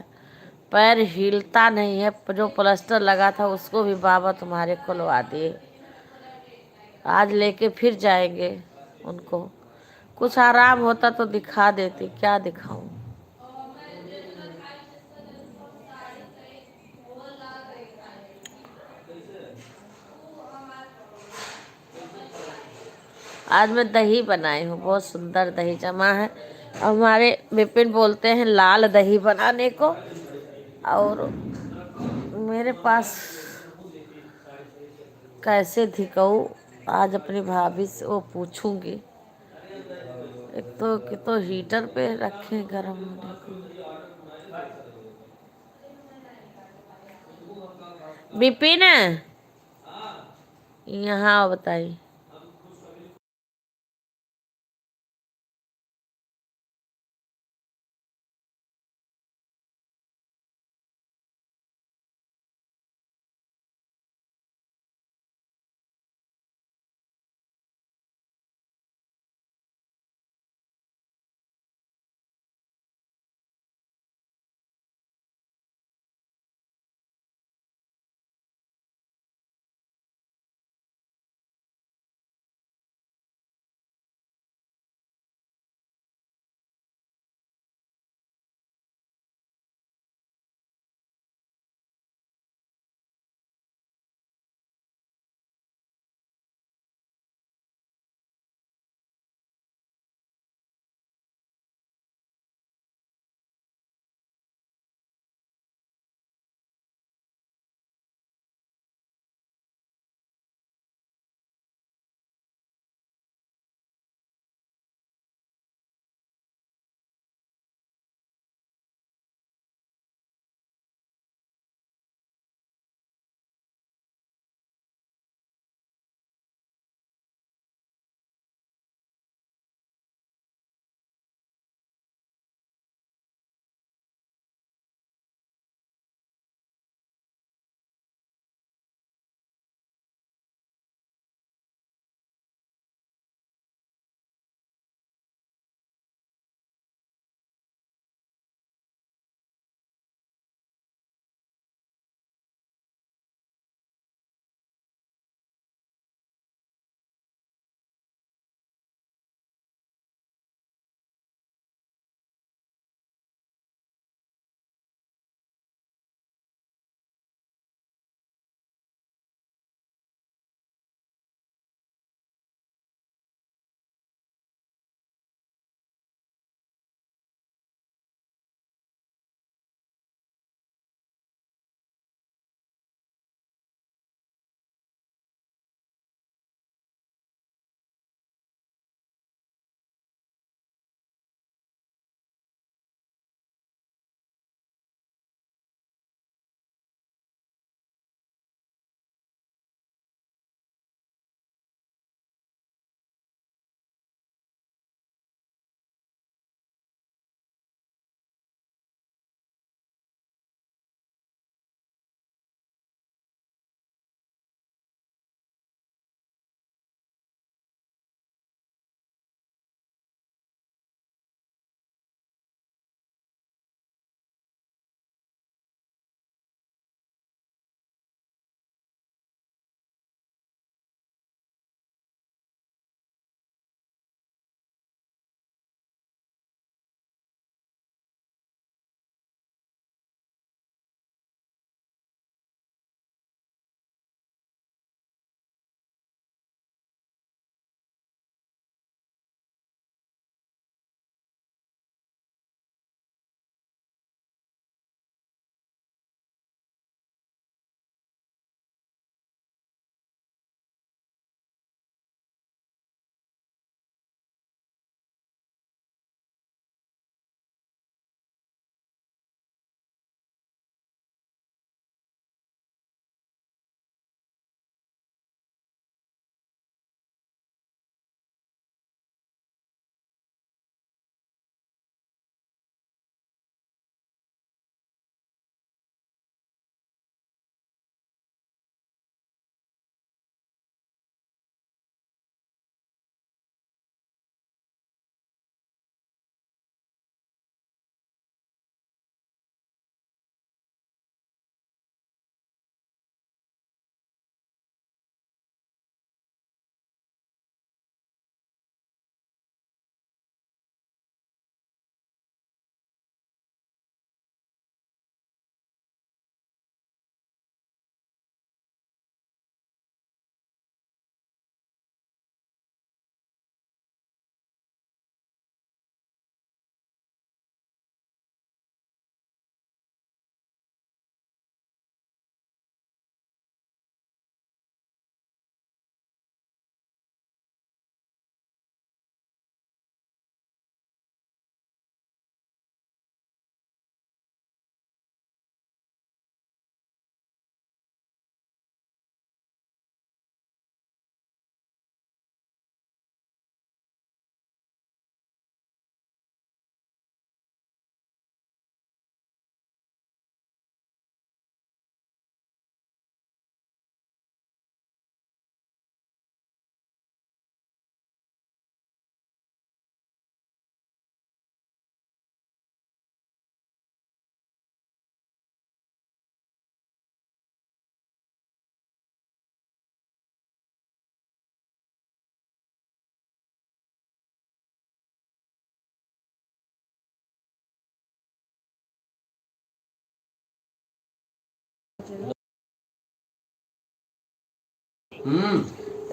पैर हिलता नहीं है। जो प्लास्टर लगा था उसको भी बाबा तुम्हारे खुलवा दिए। आज लेके फिर जाएंगे उनको। कुछ आराम होता तो दिखा देती, क्या दिखाऊं। आज मैं दही बनाई हूँ, बहुत सुंदर दही जमा है। हमारे विपिन बोलते हैं लाल दही बनाने को, और मेरे पास कैसे धिकाऊं। आज अपनी भाभी से वो पूछूंगी। एक तो कि तो हीटर पे रखे गर्म होने को। विपिन यहाँ बताइए।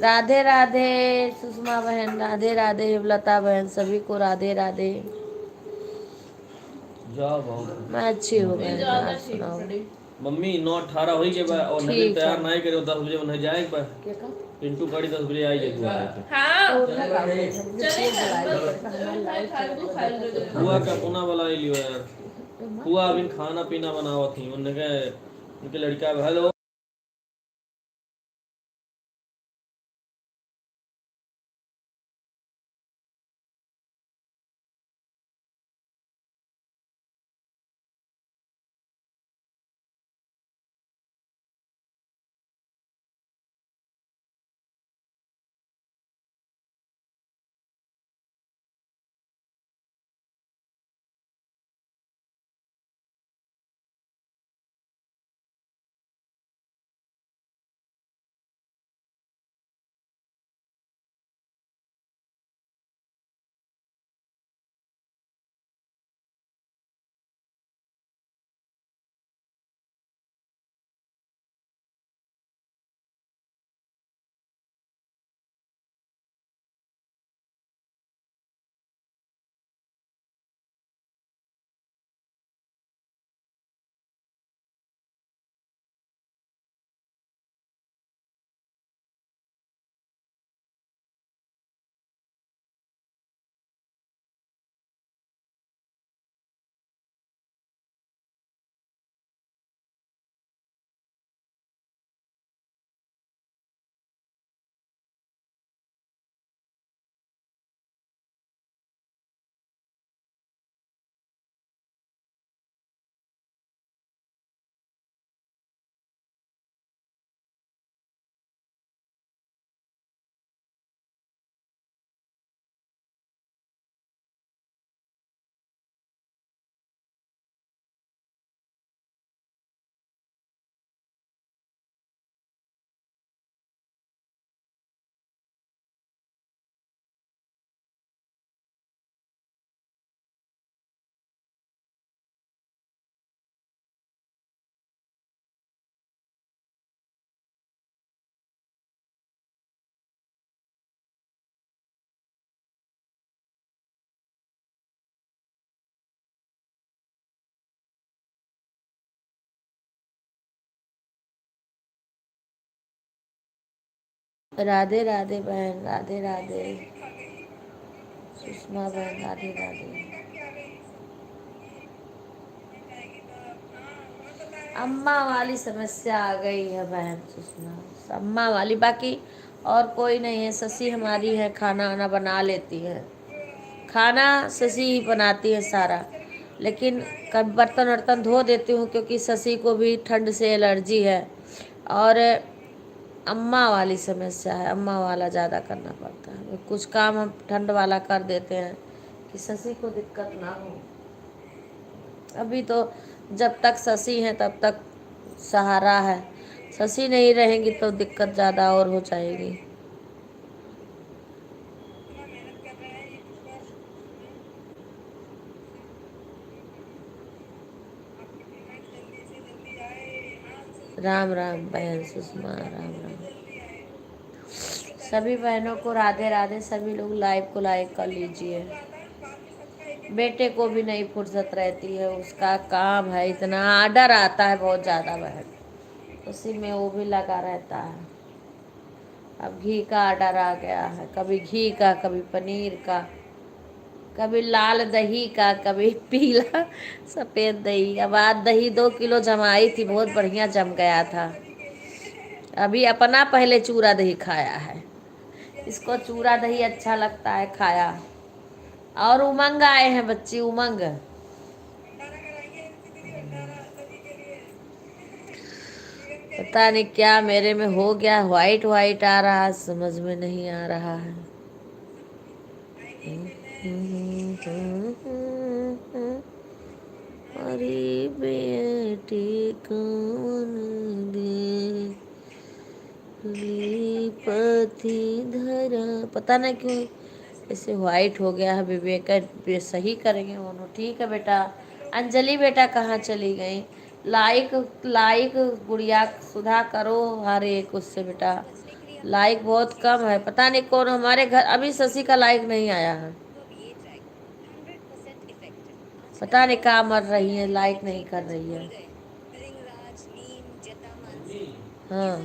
राधे राधे सुषमा बहन, राधे राधे लता बहन, सभी को राधे राधे। जाओ बहुत मैं अच्छी हूँ बहन, आप सुनाओ। मम्मी 9:18 हो गए बा और नवीन ठीक तैयार है। नहीं करे 10 बजे उन्हें जाए पर पिंटू गाड़ी 10 बजे आई जाए हाँ बुआ का पुना वाला आई लियो यार। बुआ अभी खाना पीना बनावा थी उनके उनके लड़का हेलो राधे राधे बहन, राधे राधे सुषमा बहन, राधे राधे। अम्मा वाली समस्या आ गई है बहन सुषमा, अम्मा वाली, बाकी और कोई नहीं है। शशि हमारी है, खाना वाना बना लेती है, खाना शशि ही बनाती है सारा, लेकिन कभी बर्तन वर्तन धो देती हूँ क्योंकि शशि को भी ठंड से एलर्जी है। और अम्मा वाली समस्या है, अम्मा वाला ज़्यादा करना पड़ता है। कुछ काम हम ठंड वाला कर देते हैं कि शशि को दिक्कत ना हो। अभी तो जब तक शशि है तब तक सहारा है, शशि नहीं रहेंगी तो दिक्कत ज़्यादा और हो जाएगी। राम राम बहन सुषमा, राम राम। सभी बहनों को राधे राधे। सभी लोग लाइव को लाइक कर लीजिए। बेटे को भी नहीं फुर्सत रहती है, उसका काम है इतना, आर्डर आता है बहुत ज़्यादा बहन, उसी में वो भी लगा रहता है। अब घी का आर्डर आ गया है, कभी घी का, कभी पनीर का, कभी लाल दही का, कभी पीला सफ़ेद दही। अब आज दही 2 किलो जमाई थी, बहुत बढ़िया जम गया था। अभी अपना पहले चूरा दही खाया है, इसको चूरा दही अच्छा लगता है खाया। और उमंग आए हैं बच्ची, उमंग। पता नहीं क्या मेरे में हो गया, व्हाइट व्हाइट आ रहा है, समझ में नहीं आ रहा है। अरे बेटी कौन दे पति धरा, पता नहीं क्यों ऐसे व्हाइट हो गया है। विवेक सही करेंगे वो। ठीक है बेटा। अंजलि बेटा कहाँ चली गई? लाइक लाइक गुड़िया सुधा करो हर एक उससे बेटा। लाइक बहुत कम है, पता नहीं कौन हमारे घर अभी शशि का लाइक नहीं आया है। पता नहीं कहाँ मर रही है, लाइक नहीं कर रही है। हाँ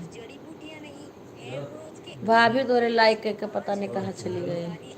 भाभी तोरे लाइक करके पता नहीं कहाँ चली गई।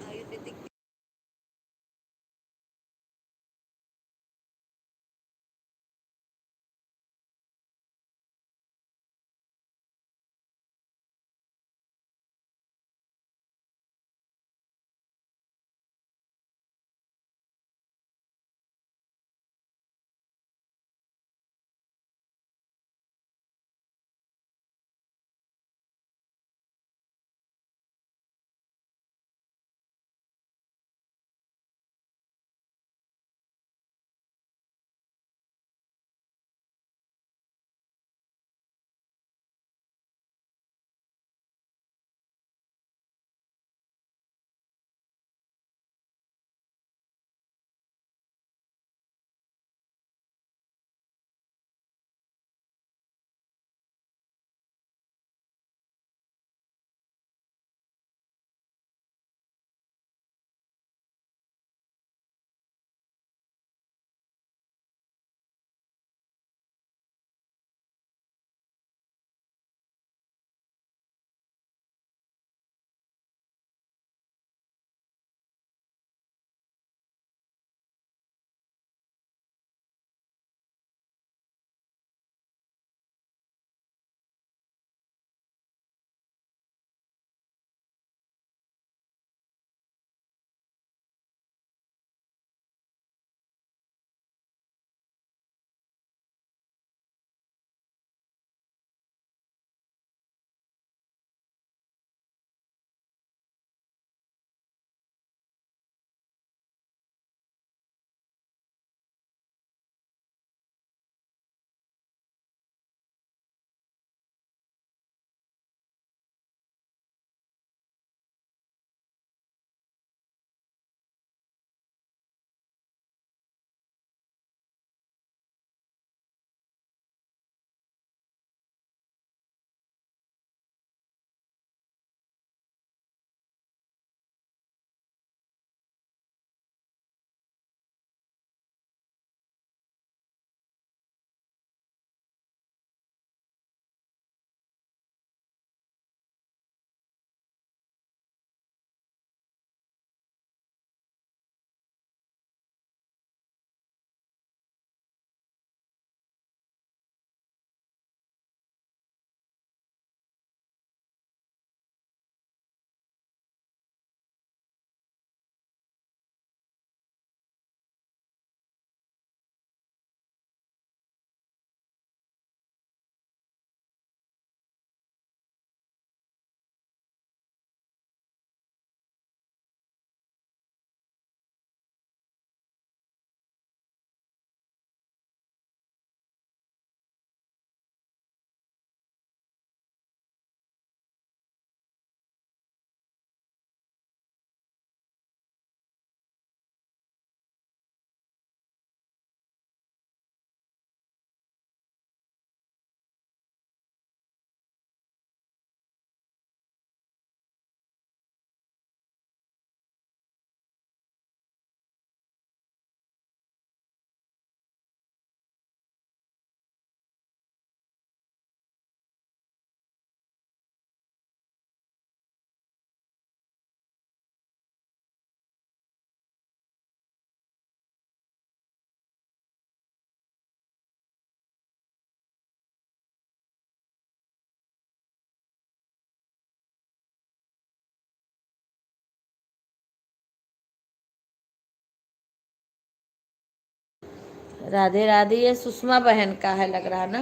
राधे राधे। ये सुषमा बहन का है लग रहा ना,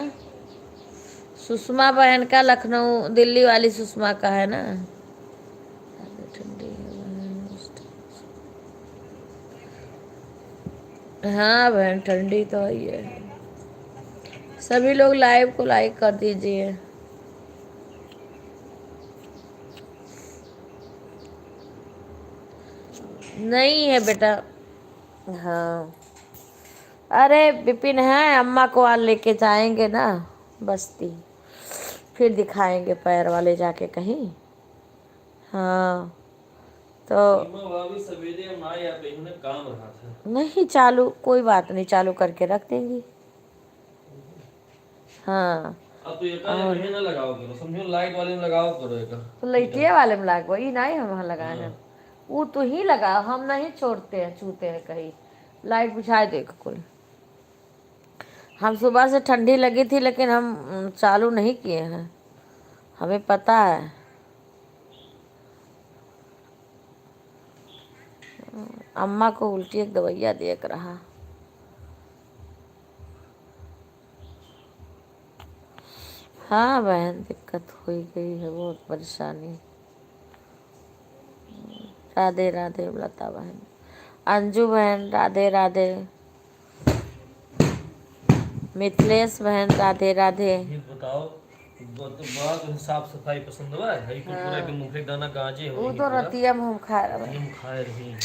सुषमा बहन का, लखनऊ दिल्ली वाली सुषमा का है ना। हाँ बहन ठंडी तो ही है। सभी लोग लाइव को लाइक कर दीजिए। नहीं है बेटा। हाँ अरे विपिन है, अम्मा को आज लेके जाएंगे ना बस्ती, फिर दिखाएंगे पैर वाले जाके कहीं। हाँ तो सीमा भाभी सवेरे हम ना आ पाई, उन्हें काम रहा था। नहीं, चालू कोई बात नहीं, चालू करके रख देंगी। हाँ अब तो एक और ना लगाओ करो, समझो लाइट वाले में लगाओ करो एक। तो लइटिया वाले में लाग वही नहीं हम वहाँ लगाए हैं। वो तो ही लगा, हम नहीं छोड़ते हैं छूते हैं कहीं। लाइट बुझा देखो कोई। हम सुबह से ठंडी लगी थी लेकिन हम चालू नहीं किए हैं, हमें पता है। अम्मा को उल्टी एक दवाइया देख रहा। हाँ बहन, दिक्कत हो ही गई है, बहुत परेशानी। राधे राधे लता बहन, अंजू बहन राधे राधे, मिथिलेश बहन राधे राधे। ये बताओ, बड़ा तो साफ सफाई पसंद हुआ है कि पूरा एकदम मुंह दाना गाजे हो वो रही तो पूरा रतिया मुँह खा रहा है। हम खाए रही हैं।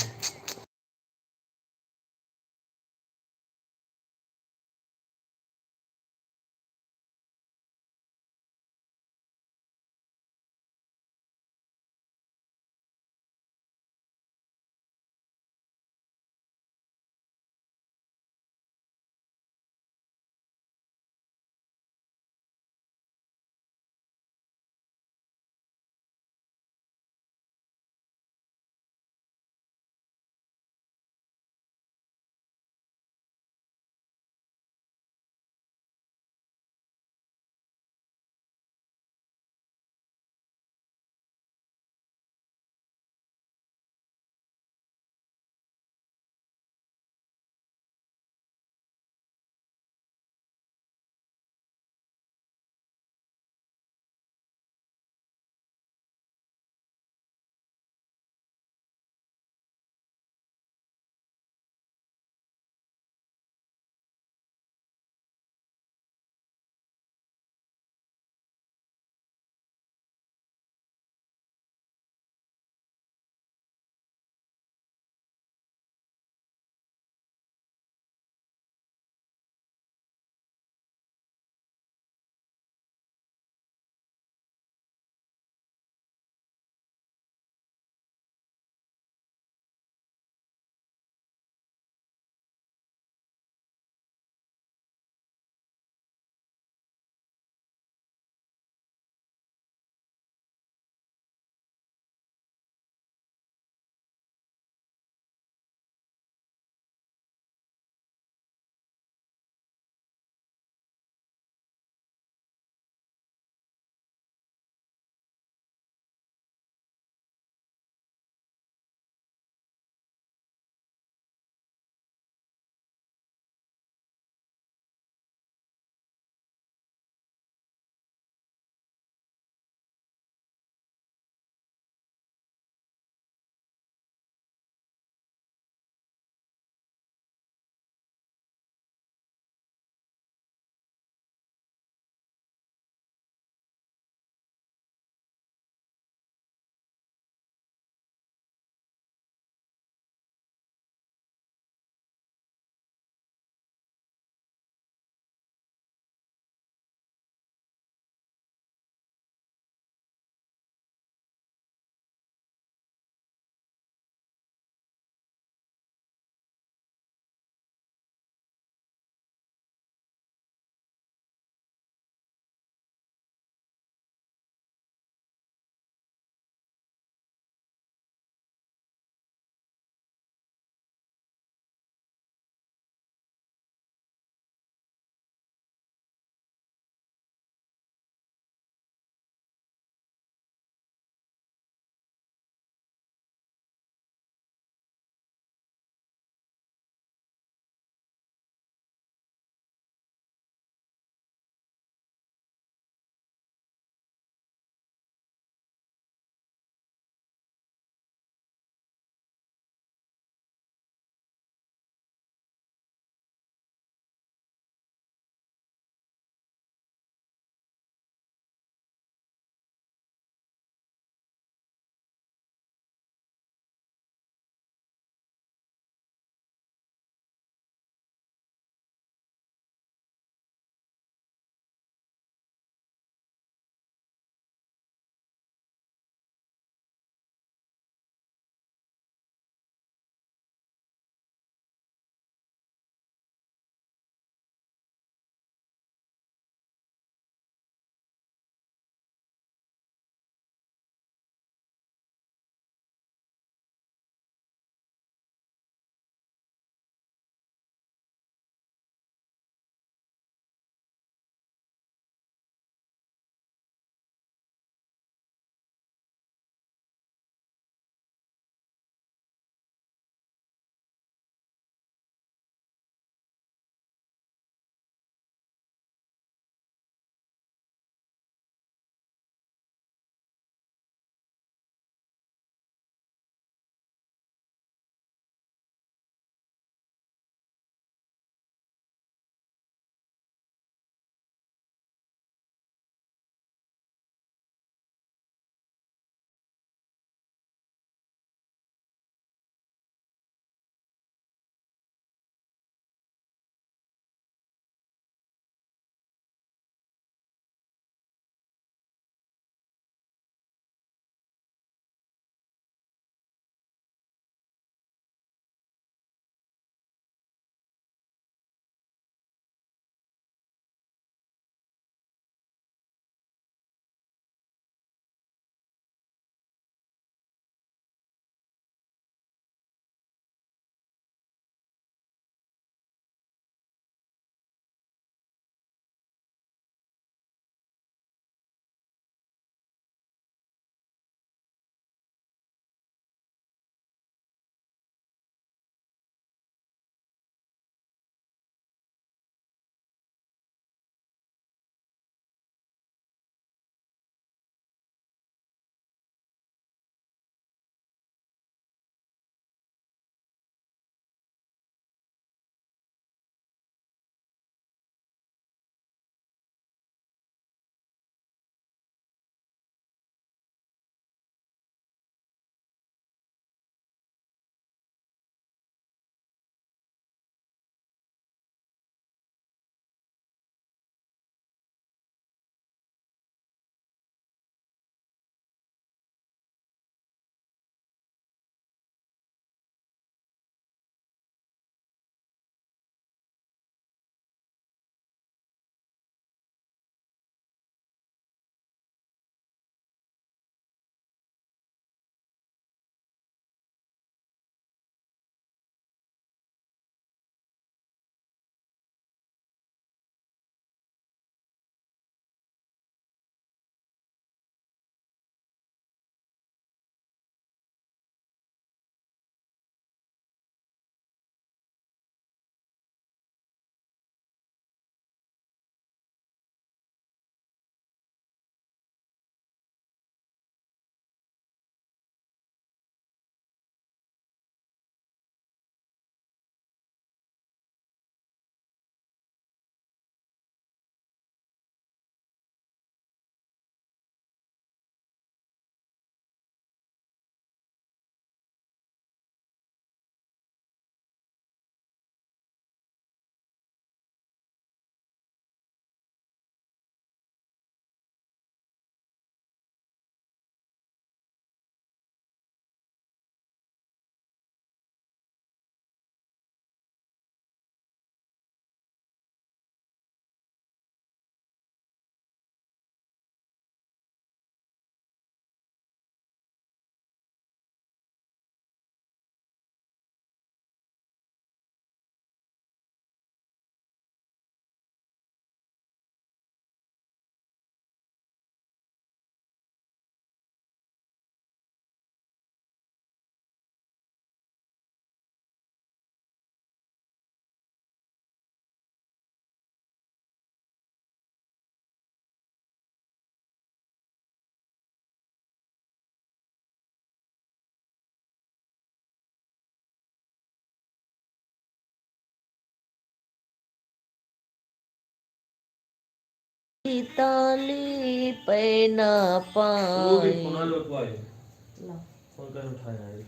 ताली पे न वो भी फोन पाए। आलो को आए लो, फोन कर उठाया है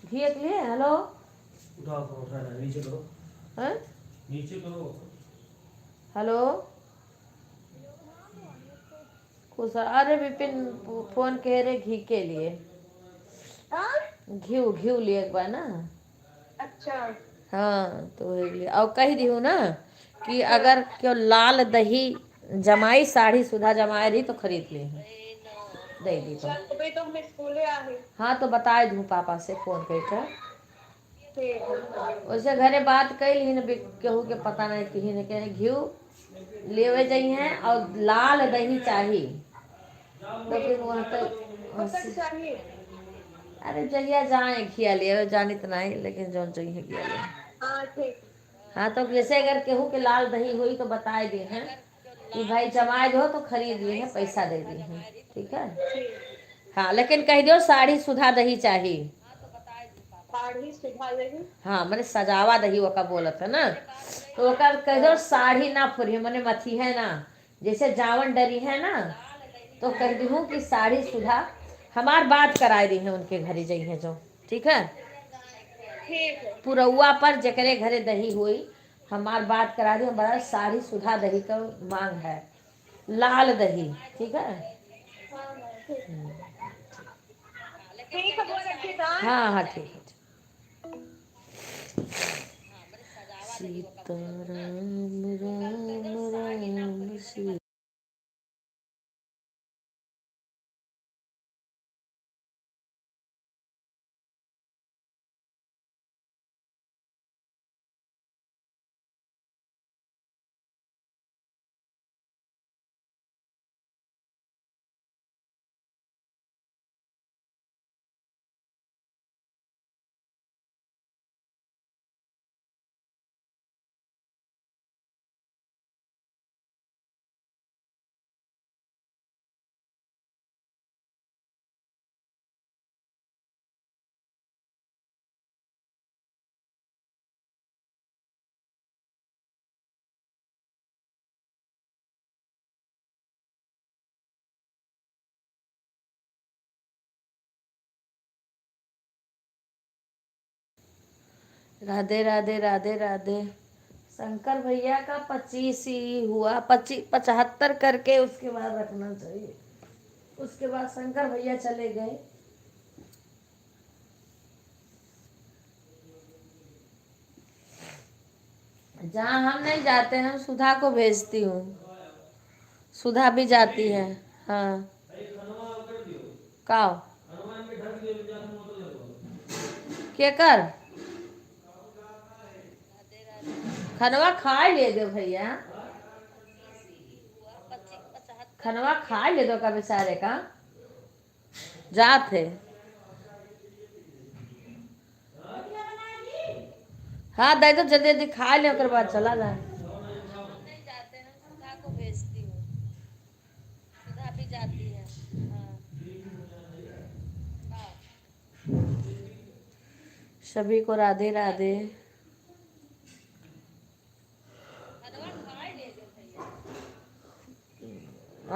घी के लिए हेलो उठाओ फोन उठाया है नीचे करो हैं नीचे करो हेलो खुश अरे विपिन फोन कह रहे घी के लिए घी घी लिए एक बार ना। अच्छा हाँ तो वही लिए और कह दी हूँ ना कि अगर क्यों लाल दही जमाई साड़ी सुधा जमाए रही तो खरीद ली हूँ दे दी तो। चल भाई तो हम स्कूले आ गए। हाँ तो बता दूँ पापा से फोन करके ठीक है वैसे घरे बात कैली न केहू के पता नहीं कहीं ने कहे घी लेवे जाइ हैं और लाल दही चाहिए लेकिन वहाँ कब तक तक चाहिए? अरे जहिया जाए घिया ले जानी तो नहीं लेकिन जौन चाहिए घिया ले। हाँ ठीक हाँ तो जैसे अगर केहू के लाल दही हुई तो बताए दी हैं कि भाई जमाए दो तो खरीद ली है पैसा दे दी हैं ठीक है। ठीक हाँ लेकिन कह दो साड़ी सुधा दही चाहिए। साड़ी सुधा लेगी। हाँ मैंने सजावा दही वका बोलत है ना तो ओकर कह दो साड़ी ना फुरी मैंने मथी है ना जैसे जावन डरी है ना तो कह दी हूँ कि साड़ी सुधा हमार बात कराए दी है उनके घरे जाइ है जो ठीक है। ठीक है पुरौआ पर जकरे घरे दही हुई हमार बात करा दी हमारा साड़ी सुधा दही का मांग है लाल दही ठीक है। हाँ हाँ ठीक है वो रखिए दान। हाँ हाँ ठीक है। सीताराम राम राम सीता राधे राधे राधे राधे। शंकर भैया का 25 ही हुआ 75 करके उसके बाद रखना चाहिए। उसके बाद शंकर भैया चले गए। जहाँ हम नहीं जाते हैं हम सुधा को भेजती हूँ सुधा भी जाती है। हाँ का के कर खनवा खा ले दो भैया खनवा खा ले दो का बेचारे का जात है। हाँ दे दो जल्दी जल्दी खा ले ओकर बाद चला जाए। नहीं जाते हैं सुधा को भेजती हूँ सुधा भी जाती है। हाँ सभी को राधे राधे।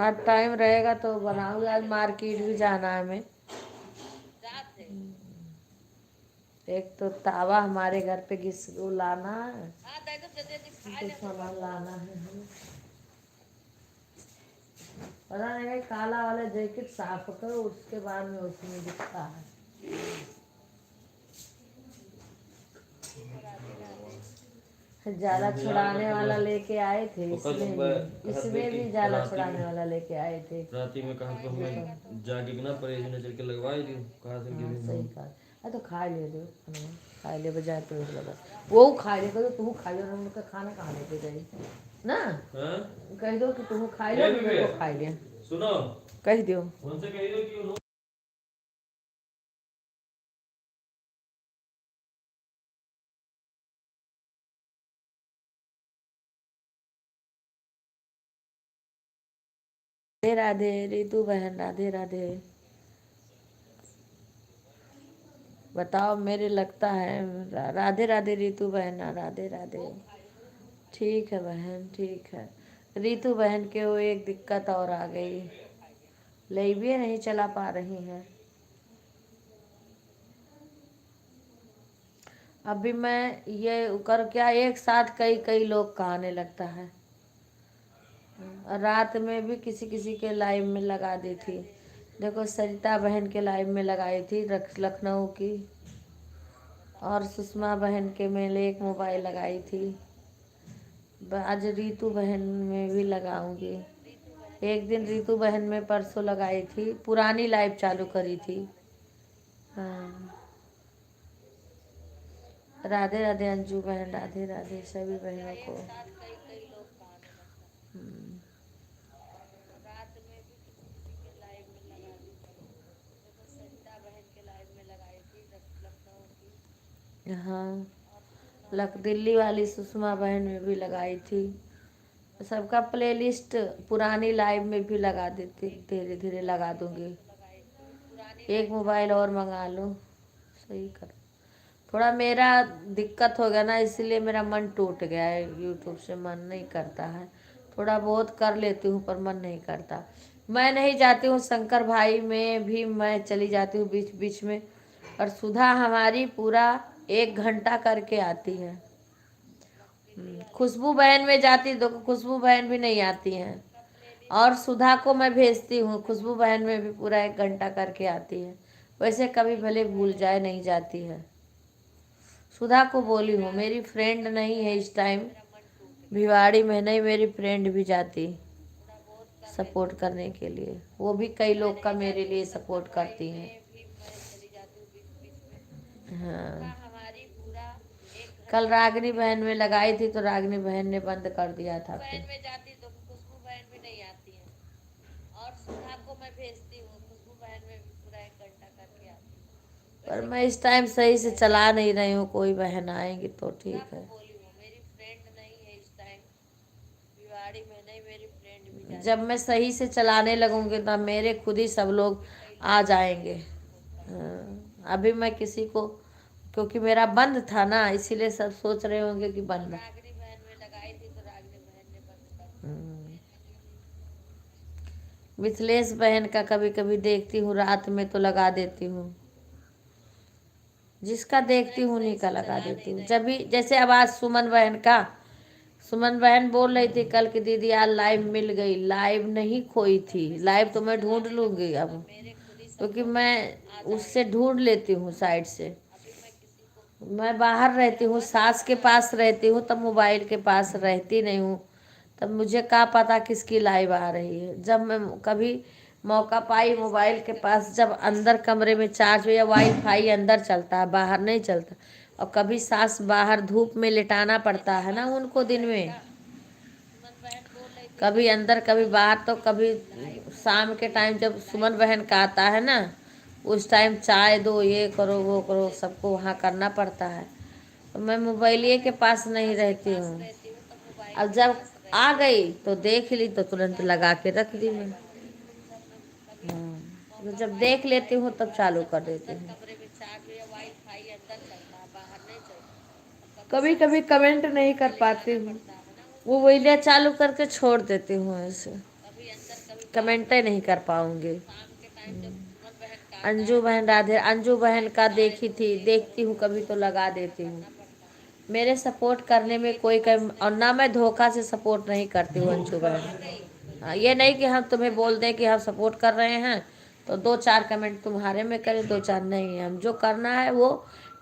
आज टाइम रहेगा तो बनाऊंगी आज मार्केट भी जाना है हमें। एक तो तावा हमारे घर पे वो लाना है तो सामान लाना है हमें। पता नहीं काला वाला जैकेट साफ करो उसके बाद में उसमें दिखता है। जाला छुड़ाने वाला लेके आए थे इसमें भी जाला छुड़ाने वाला लेके आए थे। राती में कहा तो हमें जाके बिना परहेज नजर के लगवाई दी कहा से हाँ, कि सही कहा तो खा ले दो खा ले बजाय तो लगा वो खा ले तो तू खा लो उनका खाना कहाँ लेके गई ना हां कह दो कि तुम खा लो मेरे को खा ले सुनो कह दो उनसे कह दो कि राधे राधे रितु बहन राधे राधे। बताओ मेरे लगता है राधे राधे रितु बहन राधे राधे। ठीक है बहन ठीक है रितु बहन के वो एक दिक्कत और आ गई, भी नहीं चला पा रही हैं। अभी मैं ये कर क्या, एक साथ कई कई लोग का आने लगता है। रात में भी किसी किसी के लाइव में लगा दी थी। देखो सरिता बहन के लाइव में लगाई थी लखनऊ की, और सुषमा बहन के मैंने एक मोबाइल लगाई थी। आज रितु बहन में भी लगाऊंगी। एक दिन रितु बहन में परसों लगाई थी, पुरानी लाइव चालू करी थी। हाँ, राधे राधे अंजू बहन, राधे राधे सभी बहनों को। हाँ, दिल्ली वाली सुषमा बहन में भी लगाई थी। सबका प्लेलिस्ट पुरानी लाइव में भी लगा देती, धीरे धीरे लगा दूंगी। एक मोबाइल और मंगा लो, सही कर। थोड़ा मेरा दिक्कत हो गया ना, इसलिए मेरा मन टूट गया है। यूट्यूब से मन नहीं करता है। थोड़ा बहुत कर लेती हूँ पर मन नहीं करता। मैं नहीं जाती हूँ शंकर भाई में भी, मैं चली जाती हूँ बीच बीच में। और सुधा हमारी पूरा 1 घंटा करके आती है। खुशबू बहन में जाती तो खुशबू बहन भी नहीं आती हैं। और सुधा को मैं भेजती हूँ, खुशबू बहन में भी पूरा 1 घंटा करके आती है। वैसे कभी भले भूल जाए नहीं जाती है। सुधा को बोली हूँ, मेरी फ्रेंड नहीं है इस टाइम, भिवाड़ी में नहीं, मेरी फ्रेंड भी जाती सपोर्ट करने के लिए। वो भी कई लोग का मेरे लिए सपोर्ट करती हैं। हाँ, कल रागनी बहन में लगाई थी तो रागनी बहन ने बंद कर दिया था। फिर खुशबू बहन भी नहीं आती है। और सुधा को मैं भेजती हूँ, खुशबू बहन में भी पूरा 1 घंटा करके आती है। पर मैं इस टाइम सही से चला नहीं रही हूँ। कोई बहन आएंगी तो ठीक है। मेरी फ्रेंड नहीं है इस टाइम, भिवाड़ी में नहीं, मेरी फ्रेंड भी। जब मैं सही से चलाने लगूंगी तब मेरे खुद ही सब लोग आ जाएंगे। अभी मैं किसी को, क्योंकि मेरा बंद था ना, इसीलिए सब सोच रहे होंगे कि बंद। मिथिलेश बहन का कभी कभी देखती हूँ, रात में तो लगा देती हूँ। जिसका देखती हूँ उन्हीं का लगा देती हूँ। जब भी जैसे अब आज सुमन बहन का, सुमन बहन बोल रही थी कल की दीदी आज लाइव मिल गई। लाइव नहीं खोई थी, लाइव तो मैं ढूंढ लूंगी अब, क्योंकि मैं उससे ढूंढ लेती हूँ साइड से। मैं बाहर रहती हूँ, सास के पास रहती हूँ, तब मोबाइल के पास रहती नहीं हूँ। तब मुझे क्या पता किसकी लाइव आ रही है। जब मैं कभी मौका पाई मोबाइल के पास, जब अंदर कमरे में चार्ज हो या वाईफाई अंदर चलता है, बाहर नहीं चलता। और कभी सास बाहर धूप में लिटाना पड़ता है ना उनको दिन में, कभी अंदर कभी बाहर। तो कभी शाम के टाइम जब सुमन बहन का आता है ना, उस टाइम चाय दो, ये करो वो करो, सबको वहाँ करना पड़ता है। तो मैं मोबाइलिए के पास नहीं रहती हूँ। अब जब आ गई तो देख ली तो तुरंत लगा के रख दी मैं। तो जब देख लेती हूँ तब चालू कर देती हूँ। कभी कभी कमेंट नहीं कर पाती हूँ, वो वीडियो चालू करके छोड़ देती हूँ। ऐसे कमेंटें नहीं कर पाऊंगी। अंजू बहन, राधे अंजू बहन का देखी थी, देखती हूँ कभी तो लगा देती हूँ। मेरे सपोर्ट करने में कोई और ना मैं धोखा से सपोर्ट नहीं करती हूँ अंजू बहन। ये नहीं कि हम तुम्हें बोल दें कि हम सपोर्ट कर रहे हैं तो 2-4 कमेंट तुम्हारे में करें, 2-4 नहीं। हम जो करना है वो,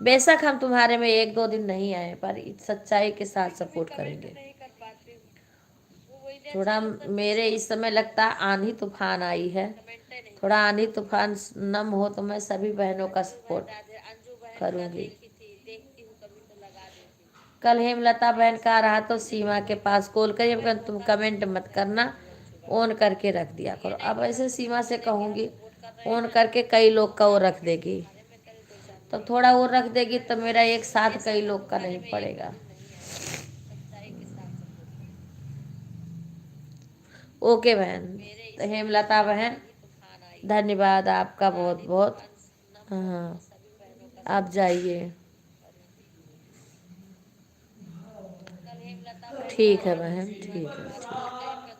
बेशक हम तुम्हारे में 1-2 दिन नहीं आए पर सच्चाई के साथ सपोर्ट करेंगे। थोड़ा मेरे इस समय लगता है आंधी तूफान आई है, थोड़ा आंधी तूफान नम हो तो मैं सभी बहनों का सपोर्ट करूंगी। कल हेमलता बहन का रहा तो सीमा के पास कॉल करिए, तुम कमेंट मत करना, ऑन करके रख दिया करो। अब ऐसे सीमा से कहूंगी ऑन करके, कई लोग का वो रख देगी, तो थोड़ा वो रख देगी तो मेरा एक साथ कई लोग का नहीं पड़ेगा। ओके बहन, तो हेमलता बहन धन्यवाद आपका बहुत बहुत। हाँ, आप जाइए। ठीक है बहन, ठीक है, ठीक है।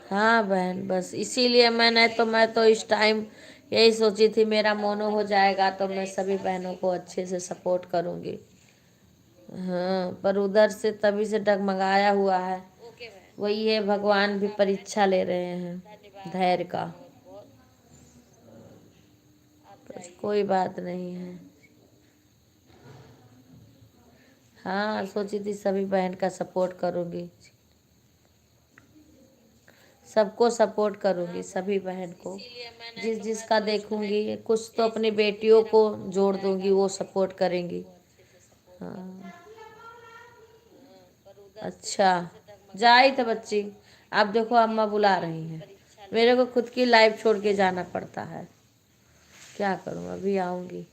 हाँ बहन, बस इसीलिए मैं तो इस टाइम यही सोची थी, मेरा मोनो हो जाएगा तो मैं सभी बहनों को अच्छे से सपोर्ट करूंगी। हाँ, पर उधर से तभी से डगमगाया हुआ है। वही है, भगवान भी परीक्षा ले रहे हैं धैर्य का। पर कोई बात नहीं है। हाँ, सोची थी सभी बहन का सपोर्ट करूंगी, सबको सपोर्ट करूंगी, सभी बहन को जिस जिसका देखूंगी। कुछ तो अपनी बेटियों को जोड़ दूंगी, वो सपोर्ट करेंगी। हाँ, अच्छा, जाई तो बच्ची। अब देखो अम्मा बुला रही हैं, मेरे को खुद की लाइफ छोड़ के जाना पड़ता है, क्या करूं, अभी आऊंगी।